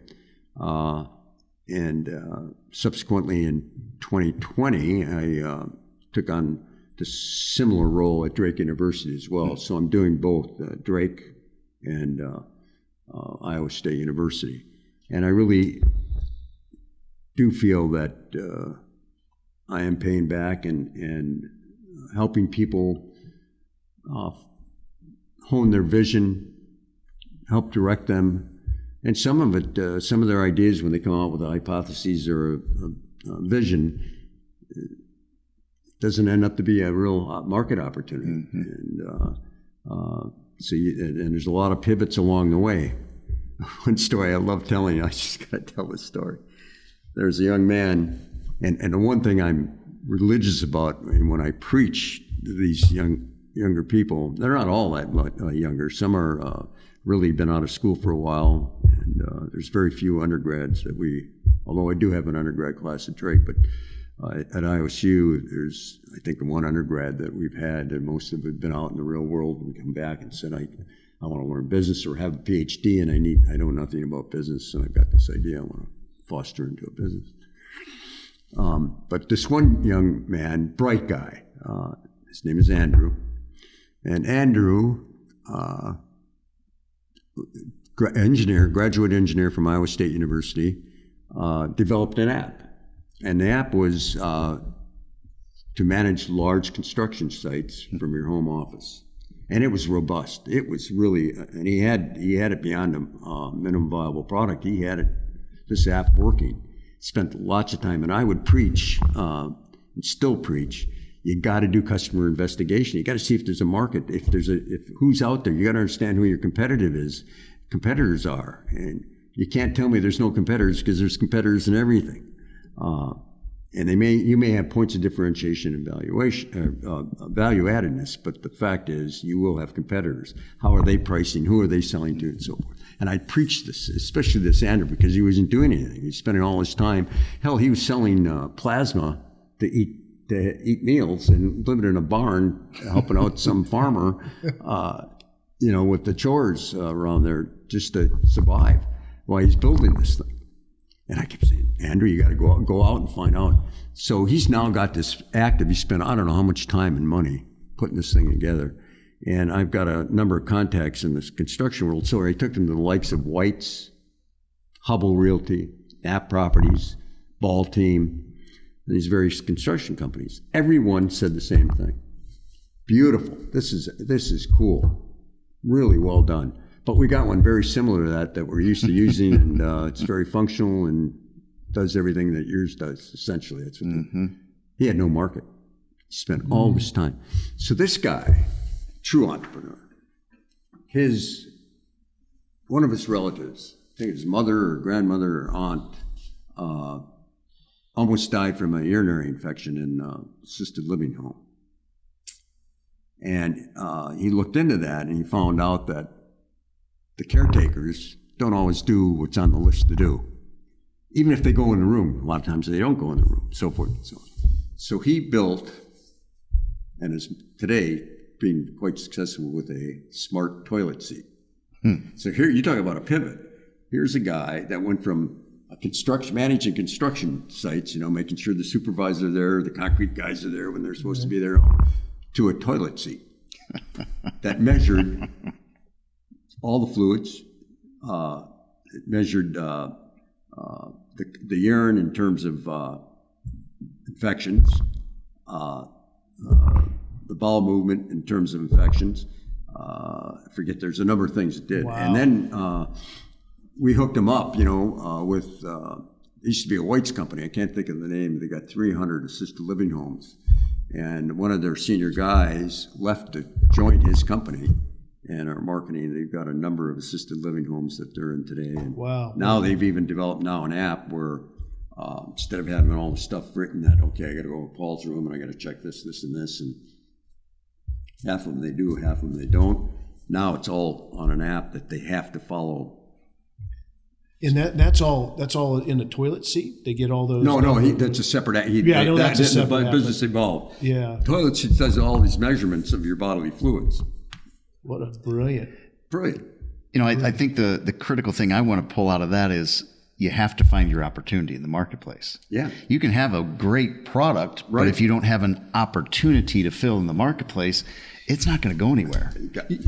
And subsequently in 2020, I took on the similar role at Drake University as well. So I'm doing both Drake and Iowa State University. And I really do feel that I am paying back and helping people hone their vision, help direct them. And some of it, some of their ideas when they come out with a hypothesis or a vision, doesn't end up to be a real market opportunity. And and there's a lot of pivots along the way. One story I love telling, I just got to tell this story. There's a young man, and the one thing I'm religious about when I preach to these younger people, they're not all that younger. Some are really been out of school for a while, and there's very few undergrads that although I do have an undergrad class at Drake, but at IOSU, there's, I think, one undergrad that we've had, and most of it have been out in the real world and come back and said, I want to learn business or have a PhD, and I know nothing about business, and I've got this idea I want to foster into a business. But this one young man, bright guy, his name is Andrew, and Andrew, graduate engineer from Iowa State University, developed an app. And the app was to manage large construction sites from your home office. And it was robust. It was really, and he had it beyond a minimum viable product. He had this app working. Spent lots of time, and I would preach, and still preach, you got to do customer investigation. You got to see if there's a market, if who's out there. You got to understand who your competitors are. And you can't tell me there's no competitors, because there's competitors in everything. And you may have points of differentiation and value addedness, but the fact is you will have competitors. How are they pricing? Who are they selling to, and so forth? And I preached this, especially this Andrew, because he wasn't doing anything. He's spending all his time. Hell, he was selling plasma to eat meals and living in a barn, helping out some farmer, with the chores around there just to survive while he's building this thing. And I kept saying, Andrew, you got to go out and find out. So he's now got this active. He spent I don't know how much time and money putting this thing together. And I've got a number of contacts in this construction world. So I took them to the likes of White's, Hubble Realty, App Properties, Ball Team, and these various construction companies. Everyone said the same thing. Beautiful. This is cool. Really well done. But we got one very similar to that we're used to using, and it's very functional and does everything that yours does, essentially. That's what he had no market. He spent all this time. So this guy, true entrepreneur, one of his relatives, I think his mother or grandmother or aunt, almost died from a urinary infection in an assisted living home. And he looked into that, and he found out that the caretakers don't always do what's on the list to do. Even if they go in the room, a lot of times they don't go in the room, so forth and so on. So he built, and is today being quite successful with a smart toilet seat. So here, you talk about a pivot. Here's a guy that went from managing construction sites, making sure the supervisors are there, the concrete guys are there when they're supposed to be there, to a toilet seat that measured all the fluids. It measured the urine in terms of infections, the bowel movement in terms of infections. I forget, there's a number of things it did. Wow. And then we hooked them up, with, it used to be a White's company. I can't think of the name. They got 300 assisted living homes. And one of their senior guys left to join his company. And our marketing, they've got a number of assisted living homes that they're in today. And wow. Now they've even developed an app where instead of having all the stuff written that, okay, I got to go to Paul's room and I got to check this, and this, and half of them they do, half of them they don't. Now it's all on an app that they have to follow And that's all in the toilet seat. They get all those. No, that's a separate. I know that's a separate business involved. Yeah, toilet seat does all these measurements of your bodily fluids. What a brilliant. You know, I think the critical thing I want to pull out of that is you have to find your opportunity in the marketplace. Yeah, you can have a great product, right, but if you don't have an opportunity to fill in the marketplace, it's not going to go anywhere.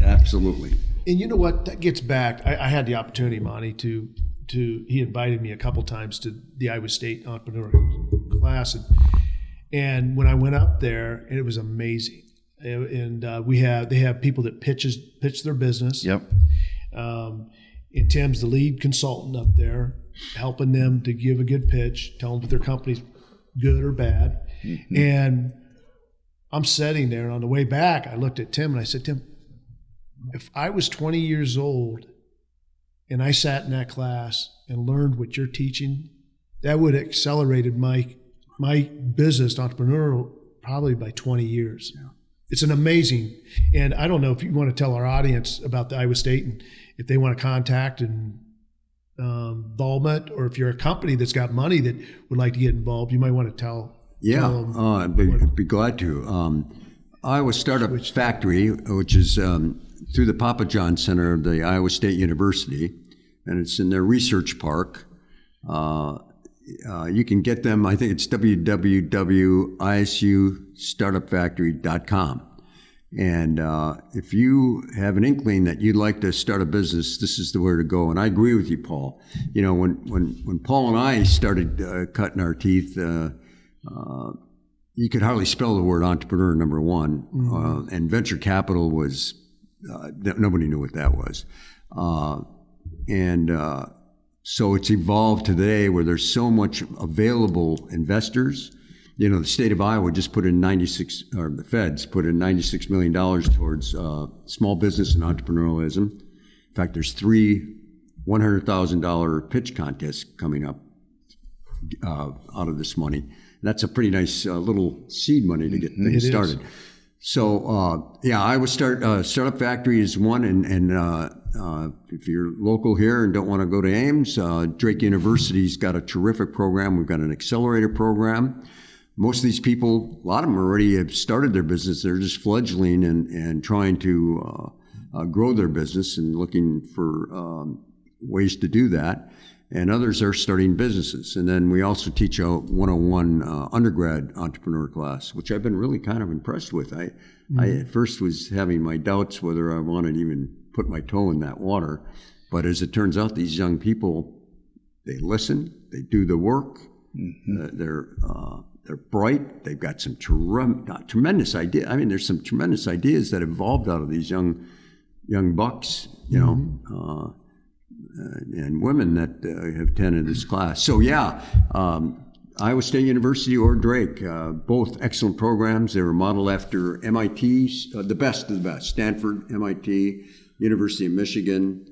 Absolutely. And you know what? That gets back. I had the opportunity, Monte, to he invited me a couple times to the Iowa State entrepreneur class, and when I went up there, it was amazing. And they have people that pitch their business. Yep. And Tim's the lead consultant up there, helping them to give a good pitch, tell them if their company's good or bad. Mm-hmm. And I'm sitting there, and on the way back, I looked at Tim and I said, Tim, if I was 20 years old and I sat in that class and learned what you're teaching, that would have accelerated my business entrepreneurial probably by 20 years. Yeah. It's an amazing, and I don't know if you want to tell our audience about the Iowa State and if they want to contact and involvement, or if you're a company that's got money that would like to get involved, you might want to tell. Yeah, I'd be glad to. Iowa Startup Factory, which is through the Papa John Center of the Iowa State University, and it's in their research park. You can get them, I think it's www.isustartupfactory.com. And if you have an inkling that you'd like to start a business, this is the way to go. And I agree with you, Paul. You know, when Paul and I started cutting our teeth, you could hardly spell the word entrepreneur, number one. Mm-hmm. And venture capital was, nobody knew what that was. So it's evolved today where there's so much available investors. You know, the state of Iowa just put in the feds put in $96 million towards small business and entrepreneurialism. In fact, there's 3 $100,000 pitch contests coming up out of this money. That's a pretty nice little seed money to get things started. So, Iowa Startup Factory is one, and if you're local here and don't want to go to Ames, Drake University's got a terrific program. We've got an accelerator program. Most of these people, a lot of them already have started their business. They're just fledgling and trying to grow their business and looking for ways to do that. And others are starting businesses. And then we also teach a 101 undergrad entrepreneur class, which I've been really kind of impressed with. I at first was having my doubts whether I wanted to even put my toe in that water. But as it turns out, these young people, they listen, they do the work, they're bright, they've got some tremendous ideas. I mean, there's some tremendous ideas that evolved out of these young bucks, you know, and women that have attended this class. So Iowa State University or Drake, both excellent programs. They were modeled after MIT's, the best of the best, Stanford, MIT, University of Michigan,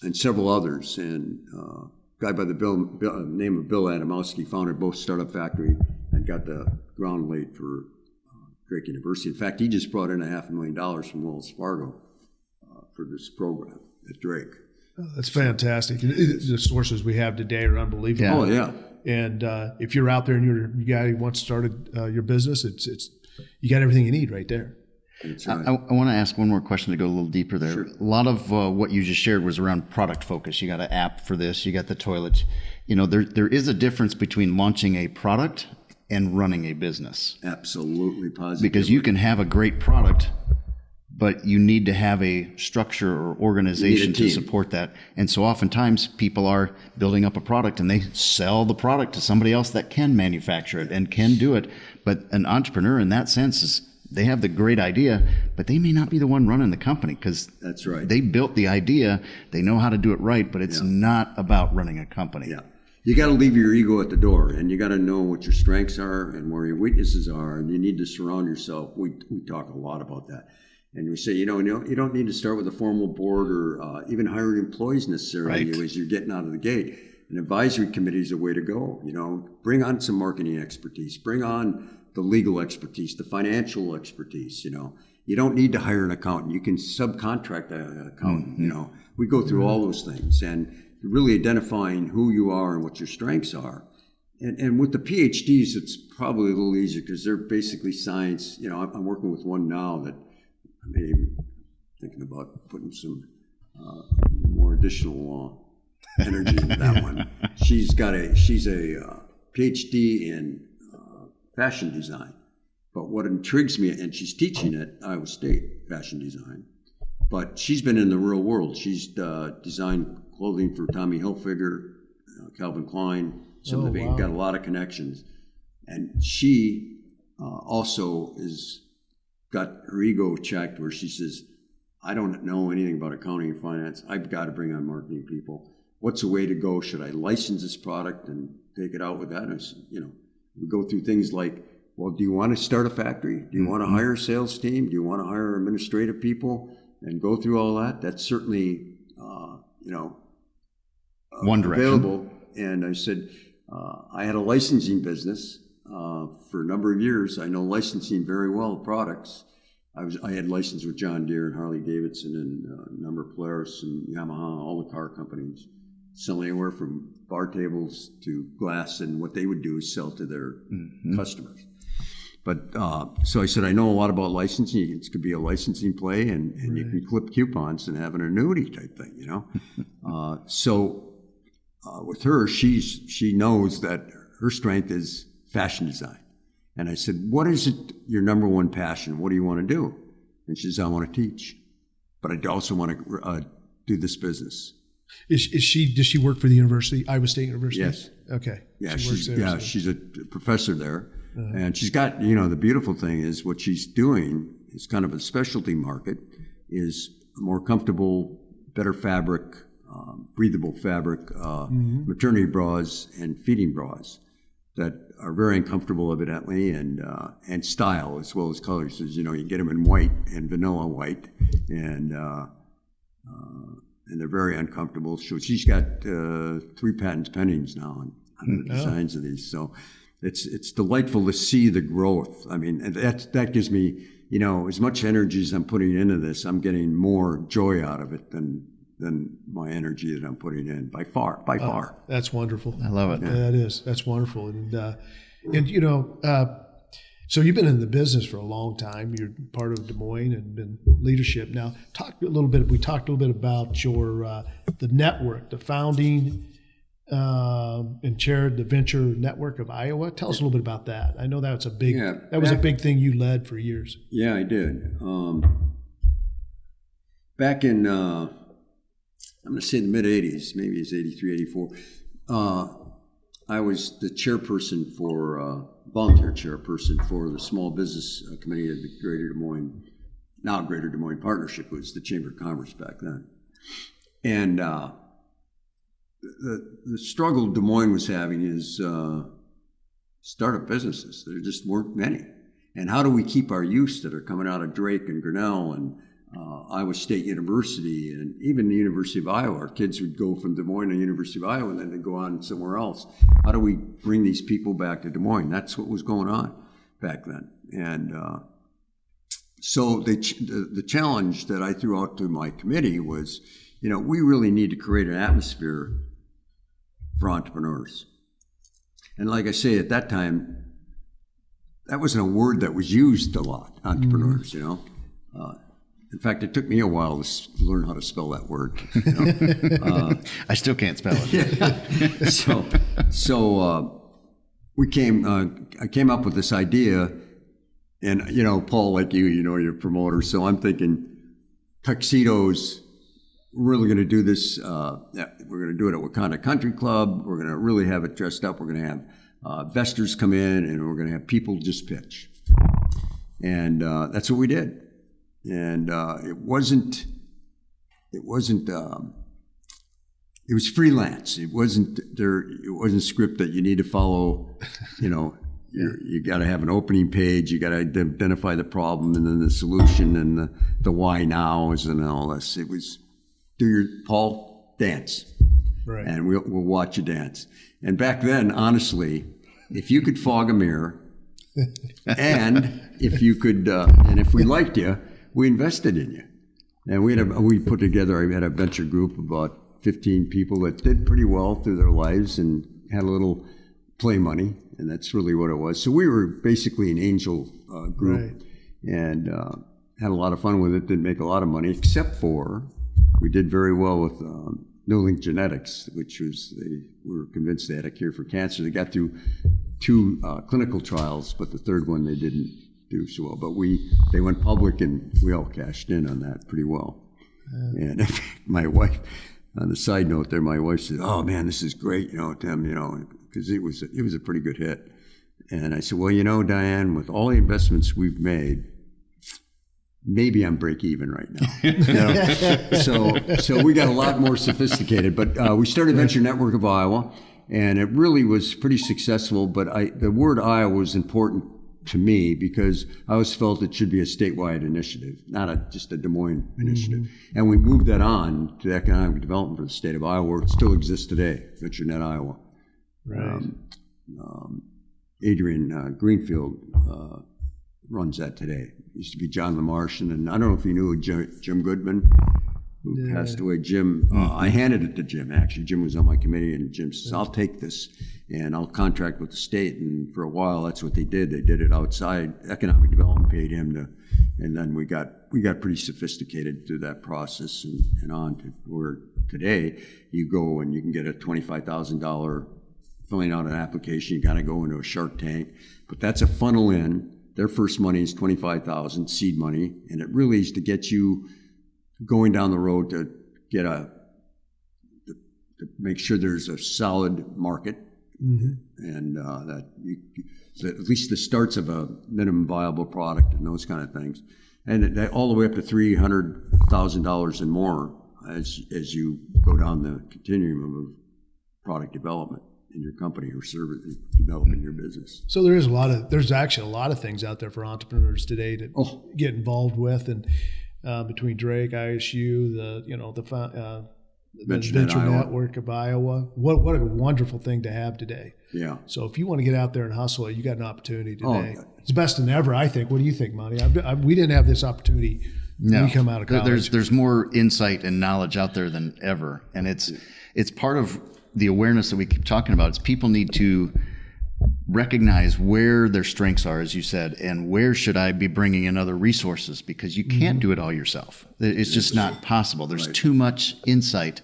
and several others. And a guy by the name of Bill Adamowski founded both Startup Factory and got the ground laid for Drake University. In fact, he just brought in $500,000 from Wells Fargo for this program at Drake. Oh, that's fantastic. The sources we have today are unbelievable. Yeah. Oh, yeah. And if you're out there and you're a guy who wants to start your business, it's you got everything you need right there. That's right. I want to ask one more question to go a little deeper there. Sure. A lot of what you just shared was around product focus. You got an app for this. You got the toilet. You know, there is a difference between launching a product and running a business. Absolutely, positively. Because you can have a great product, but you need to have a structure or organization to support that. And so oftentimes people are building up a product and they sell the product to somebody else that can manufacture it and can do it. But an entrepreneur in that sense is they have the great idea, but they may not be the one running the company because that's right. They built the idea. They know how to do it right, but it's not about running a company. Yeah. You got to leave your ego at the door, and you got to know what your strengths are and where your weaknesses are, and you need to surround yourself. We talk a lot about that. And we say, you don't need to start with a formal board or even hiring employees necessarily as you're getting out of the gate. An advisory committee is a way to go. You know, bring on some marketing expertise, bring on the legal expertise, the financial expertise. You know, you don't need to hire an accountant. You can subcontract an accountant. You know, we go through all those things, and really identifying who you are and what your strengths are. And with the PhDs, it's probably a little easier because they're basically science. You know, I'm working with one now that I may even thinking about putting some more additional energy into that one. She's a PhD in fashion design. But what intrigues me, and she's teaching at Iowa State fashion design, but she's been in the real world. She's designed clothing for Tommy Hilfiger, Calvin Klein, got a lot of connections. And she also got her ego checked where she says, I don't know anything about accounting and finance. I've got to bring on marketing people. What's the way to go? Should I license this product and take it out with that? And I said, we go through things like, well, do you want to start a factory? Do you want to hire a sales team? Do you want to hire administrative people and go through all that? That's certainly, one direction. Available. And I said, I had a licensing business for a number of years. I know licensing very well, products. I had licensed with John Deere and Harley Davidson and a number of Polaris and Yamaha, all the car companies, selling anywhere from bar tables to glass, and what they would do is sell to their customers. But so I said, I know a lot about licensing. It could be a licensing play, and you can clip coupons and have an annuity type thing, with her, she knows that her strength is fashion design. And I said, what is your number one passion? What do you want to do? And she says, I want to teach, but I also want to do this business. Does she work for the university, Iowa State University? Yes. Okay. Yeah, she's a professor there. And she's got, the beautiful thing is what she's doing is kind of a specialty market, is a more comfortable, better fabric, breathable fabric, maternity bras and feeding bras that are very uncomfortable evidently, and style as well as colors. You get them in white and vanilla white, and they're very uncomfortable. So she's got 3 patents pending now on the designs of these. So it's delightful to see the growth. I mean, and that gives me, as much energy as I'm putting into this, I'm getting more joy out of it than my energy that I'm putting in by far. That's wonderful. I love it. Yeah, that is. That's wonderful. So you've been in the business for a long time. You're part of Des Moines and been leadership. Now, we talked a little bit about your the network, the founding and chaired the Venture Network of Iowa. Tell us a little bit about that. I know that's a big a big thing you led for years. Yeah, I did. Back in I'm going to say the mid 80s, maybe it's 83, 84. I was the chairperson volunteer chairperson for the Small Business Committee of the Greater Des Moines, now Greater Des Moines Partnership, which was the Chamber of Commerce back then. And the struggle Des Moines was having is startup businesses. There just weren't many. And how do we keep our youth that are coming out of Drake and Grinnell and Iowa State University, and even the University of Iowa? Our kids would go from Des Moines to the University of Iowa and then they'd go on somewhere else. How do we bring these people back to Des Moines? That's what was going on back then. And so the challenge that I threw out to my committee was, we really need to create an atmosphere for entrepreneurs. And like I say, at that time, that wasn't a word that was used a lot, entrepreneurs, In fact, it took me a while to learn how to spell that word. I still can't spell it. Yeah. So I came up with this idea, and Paul, like you're a promoter, so I'm thinking tuxedos. We're really going to do this. We're going to do it at Wakanda Country Club. We're going to really have it dressed up. We're going to have investors come in, and we're going to have people just pitch. And that's what we did. And it was freelance. It wasn't a script that you need to follow. You got to have an opening page. You got to identify the problem and then the solution and the why nows and all this. It was Paul, dance, right? And we'll watch you dance. And back then, honestly, if you could fog a mirror, and if you could, and if we liked you, we invested in you. And we put together. I had a venture group of about 15 people that did pretty well through their lives and had a little play money, and that's really what it was. So we were basically an angel group, and had a lot of fun with it. Didn't make a lot of money, except for we did very well with Neugent Genetics, which was they were convinced they had a cure for cancer. They got through 2 clinical trials, but the third one they didn't do so well. But they went public, and we all cashed in on that pretty well. And in fact, my wife, on the side note there, my wife said, "Oh man, this is great, Tim, because it was a pretty good hit." And I said, "Well, Diane, with all the investments we've made, maybe I'm break even right now." So we got a lot more sophisticated. But we started Venture Network of Iowa, and it really was pretty successful. But the word Iowa was important to me because I always felt it should be a statewide initiative, not just a Des Moines initiative. And we moved that on to economic development for the state of Iowa, where it still exists today, VentureNet Iowa. Right. Adrian Greenfield runs that today. It used to be John LaMarche, and I don't know if you knew Jim Goodman, who passed away. Jim, I handed it to Jim, actually. Jim was on my committee, and Jim says, "I'll take this, and I'll contract with the state." And for a while, that's what they did. They did it outside. Economic development paid him to, and then we got pretty sophisticated through that process and on to where today you go and you can get a $25,000 filling out an application. You got to go into a Shark Tank, but that's a funnel in. Their first money is $25,000 seed money, and it really is to get you going down the road to get to make sure there's a solid market, and so at least the starts of a minimum viable product and those kind of things, and all the way up to $300,000 and more as you go down the continuum of product development in your company or service developing your business. So there's actually a lot of things out there for entrepreneurs today to get involved with, and between Drake, ISU, the Venture Network of Iowa. What a wonderful thing to have today. Yeah. So if you want to get out there and hustle it, you got an opportunity today. It's best than ever, I think. What do you think, Monte? We didn't have this opportunity when we come out of college. There's more insight and knowledge out there than ever, and it's part of the awareness that we keep talking about. It's people need to recognize where their strengths are, as you said, and where should I be bringing in other resources, because you can't do it all yourself. It's just not possible. There's too much insight.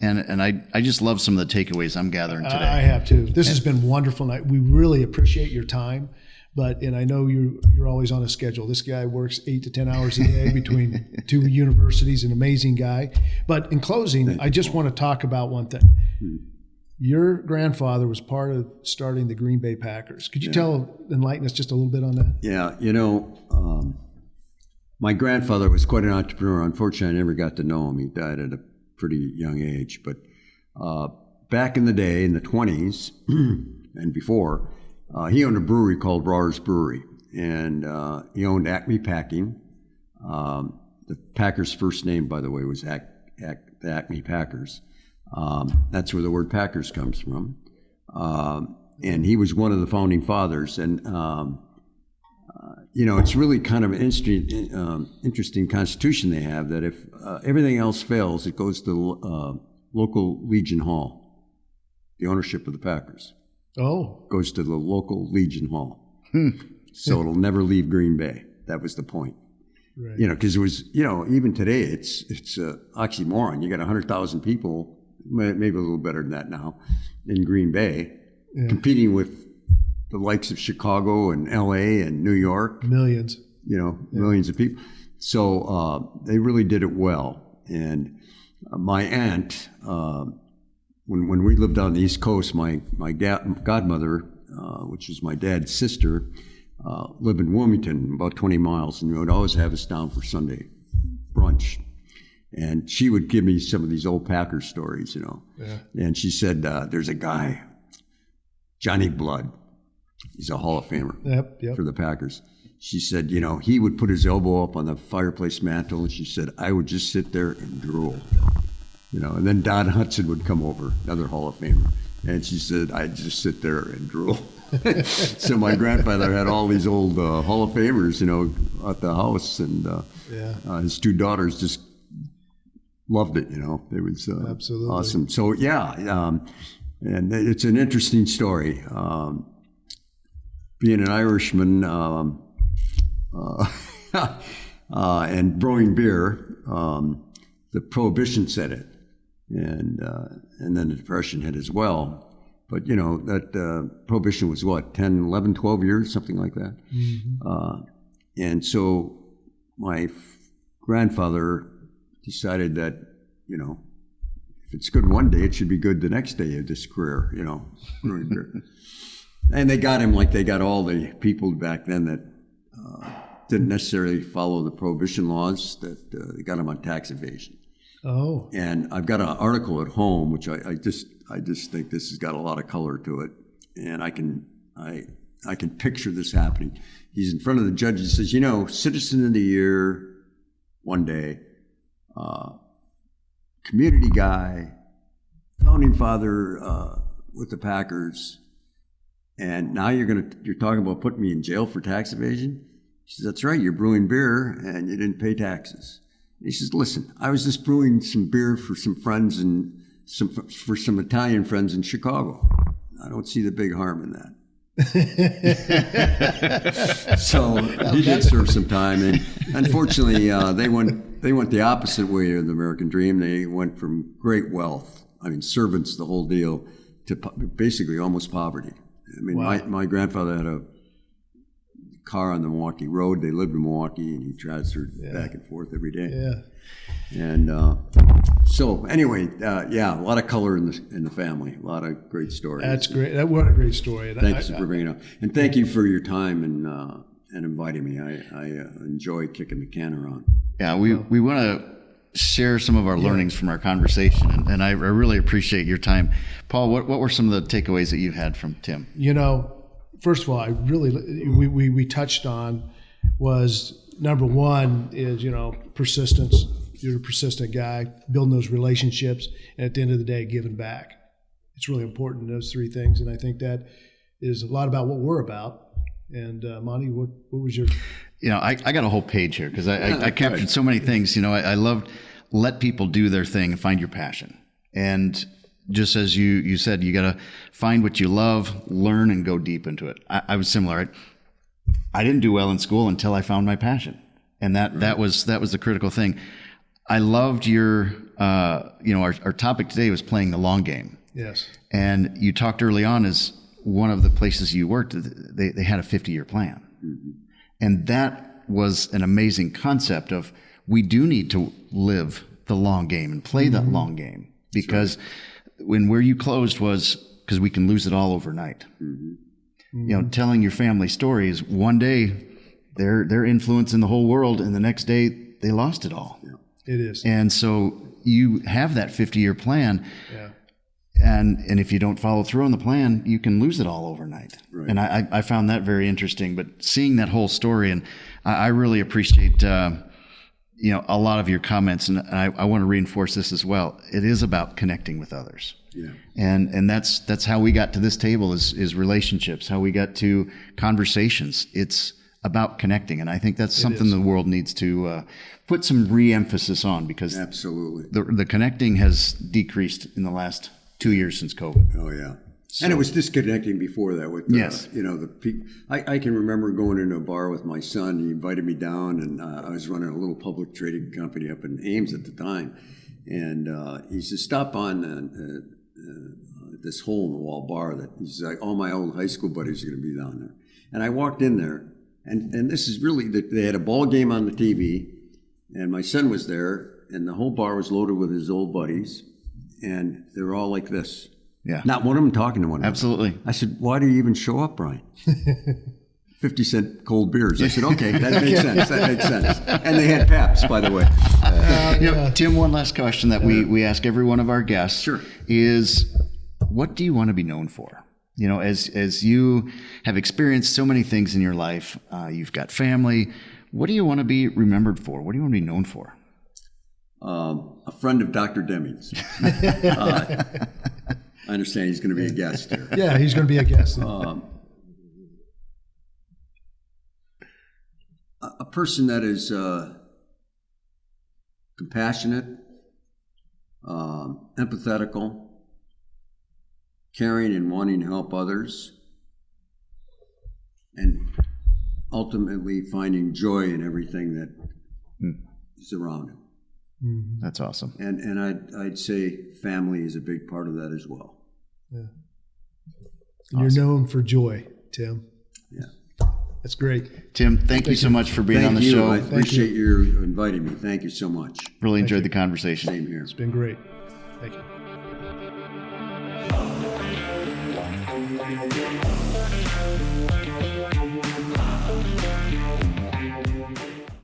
And I just love some of the takeaways I'm gathering today. I have too. This has been wonderful. We really appreciate your time. And I know you're always on a schedule. This guy works 8 to 10 hours a day between 2 universities, an amazing guy. But in closing, I just want to talk about one thing. Your grandfather was part of starting the Green Bay Packers. Could you enlighten us just a little bit on that? Yeah, my grandfather was quite an entrepreneur. Unfortunately, I never got to know him. He died at a pretty young age. But back in the day, in the 20s and before, he owned a brewery called Brauer's Brewery, and he owned Acme Packing. The Packers' first name, by the way, was the Acme Packers. That's where the word Packers comes from. And he was one of the founding fathers. And, it's really kind of an interesting constitution they have, that if everything else fails, it goes to local Legion Hall, the ownership of the Packers. Goes to the local Legion Hall. So it'll never leave Green Bay. That was the point. Right. Because it was, even today, it's oxymoron. You got 100,000 people, maybe a little better than that now, in Green Bay, competing with the likes of Chicago and LA and New York. Millions. Millions of people. So they really did it well. And my aunt, when we lived on the East Coast, my godmother, which was my dad's sister, lived in Wilmington, about 20 miles, and would always have us down for Sunday brunch. And she would give me some of these old Packers stories, And she said, there's a guy, Johnny Blood. He's a Hall of Famer for the Packers. She said, he would put his elbow up on the fireplace mantle, and she said, I would just sit there and drool. And then Don Hudson would come over, another Hall of Famer. And she said, I'd just sit there and drool. So my grandfather had all these old Hall of Famers, at the house. And his 2 daughters just loved it. It was Absolutely awesome. So and it's an interesting story. Being an Irishman and brewing beer, the Prohibition set it, and then the Depression hit as well. But that Prohibition was what, 10, 11, 12 years, something like that. Mm-hmm. And so my grandfather decided that if it's good one day, it should be good the next day of this career. Brewing beer. And they got him like they got all the people back then that didn't necessarily follow the prohibition laws, that they got him on tax evasion. Oh. And I've got an article at home, which I just think this has got a lot of color to it. And I can picture this happening. He's in front of the judge and says, Citizen of the Year one day, community guy, founding father with the Packers, and now you're talking about putting me in jail for tax evasion? He says, that's right, you're brewing beer and you didn't pay taxes. And he says, listen, I was just brewing some beer for some friends and for some Italian friends in Chicago. I don't see the big harm in that. So he did serve some time, and unfortunately they went the opposite way of the American dream. They went from great wealth, servants, the whole deal, to basically almost poverty. Wow. My grandfather had a car on the Milwaukee Road. They lived in Milwaukee, and he transferred back and forth every day. Yeah. And so anyway, a lot of color in the family, a lot of great stories. That's great. What a great story. Thanks for bringing it up, and thank you for your time and inviting me. I enjoy kicking the can around. Yeah, we want to share some of our learnings from our conversation, and I really appreciate your time, Paul. What were some of the takeaways that you had from Tim? First of all, we touched on was number one is persistence. You're a persistent guy, building those relationships, and at the end of the day, giving back. It's really important, those three things, and I think that is a lot about what we're about. And Monte, what was your? I got a whole page here because I captured so many things. I loved let people do their thing and find your passion. And just as you said, you got to find what you love, learn, and go deep into it. I was similar. Right? I didn't do well in school until I found my passion, and that was the critical thing. I loved your, our topic today was playing the long game. Yes. And you talked early on as one of the places you worked, they had a 50-year plan. Mm-hmm. And that was an amazing concept of we do need to live the long game and play that long game, because where you closed was because we can lose it all overnight. Mm-hmm. Telling your family stories, one day they're influencing the whole world, and the next day they lost it all. Yeah. It is. And so you have that 50-year plan. Yeah. And if you don't follow through on the plan, you can lose it all overnight. Right. And I found that very interesting. But seeing that whole story, and I really appreciate a lot of your comments, and I want to reinforce this as well. It is about connecting with others. Yeah. And that's how we got to this table is relationships, how we got to conversations. It's about connecting, and I think that's something the world needs to put some re-emphasis on, because absolutely the connecting has decreased in the last 2 years since COVID. Oh yeah, so, and it was disconnecting before that with the people. I can remember going into a bar with my son. He invited me down, and I was running a little public trading company up in Ames at the time, and he says, "Stop on this hole in the wall bar that he's like, all my old high school buddies are going to be down there." And I walked in there. And this is really, they had a ball game on the TV, and my son was there, and the whole bar was loaded with his old buddies, and they were all like this. Yeah. Not one of them talking to one another. Absolutely. I said, why do you even show up, Brian? 50-cent cold beers. I said, okay, that makes sense. That makes sense. And they had Paps, by the way. Tim, one last question that we ask every one of our guests is, what do you want to be known for? As you have experienced so many things in your life, you've got family. What do you want to be remembered for? What do you want to be known for? A friend of Dr. Deming's. I understand he's going to be a guest here. Yeah, he's going to be a guest. A person that is compassionate, empathetical, caring and wanting to help others, and ultimately finding joy in everything that is around him. That's awesome. And I'd say family is a big part of that as well. Yeah. And you're known for joy, Tim. Yeah. That's great. Tim, thank you so much for being on the show. I appreciate you inviting me. Thank you so much. Really enjoyed the conversation. Same here. It's been great. Thank you.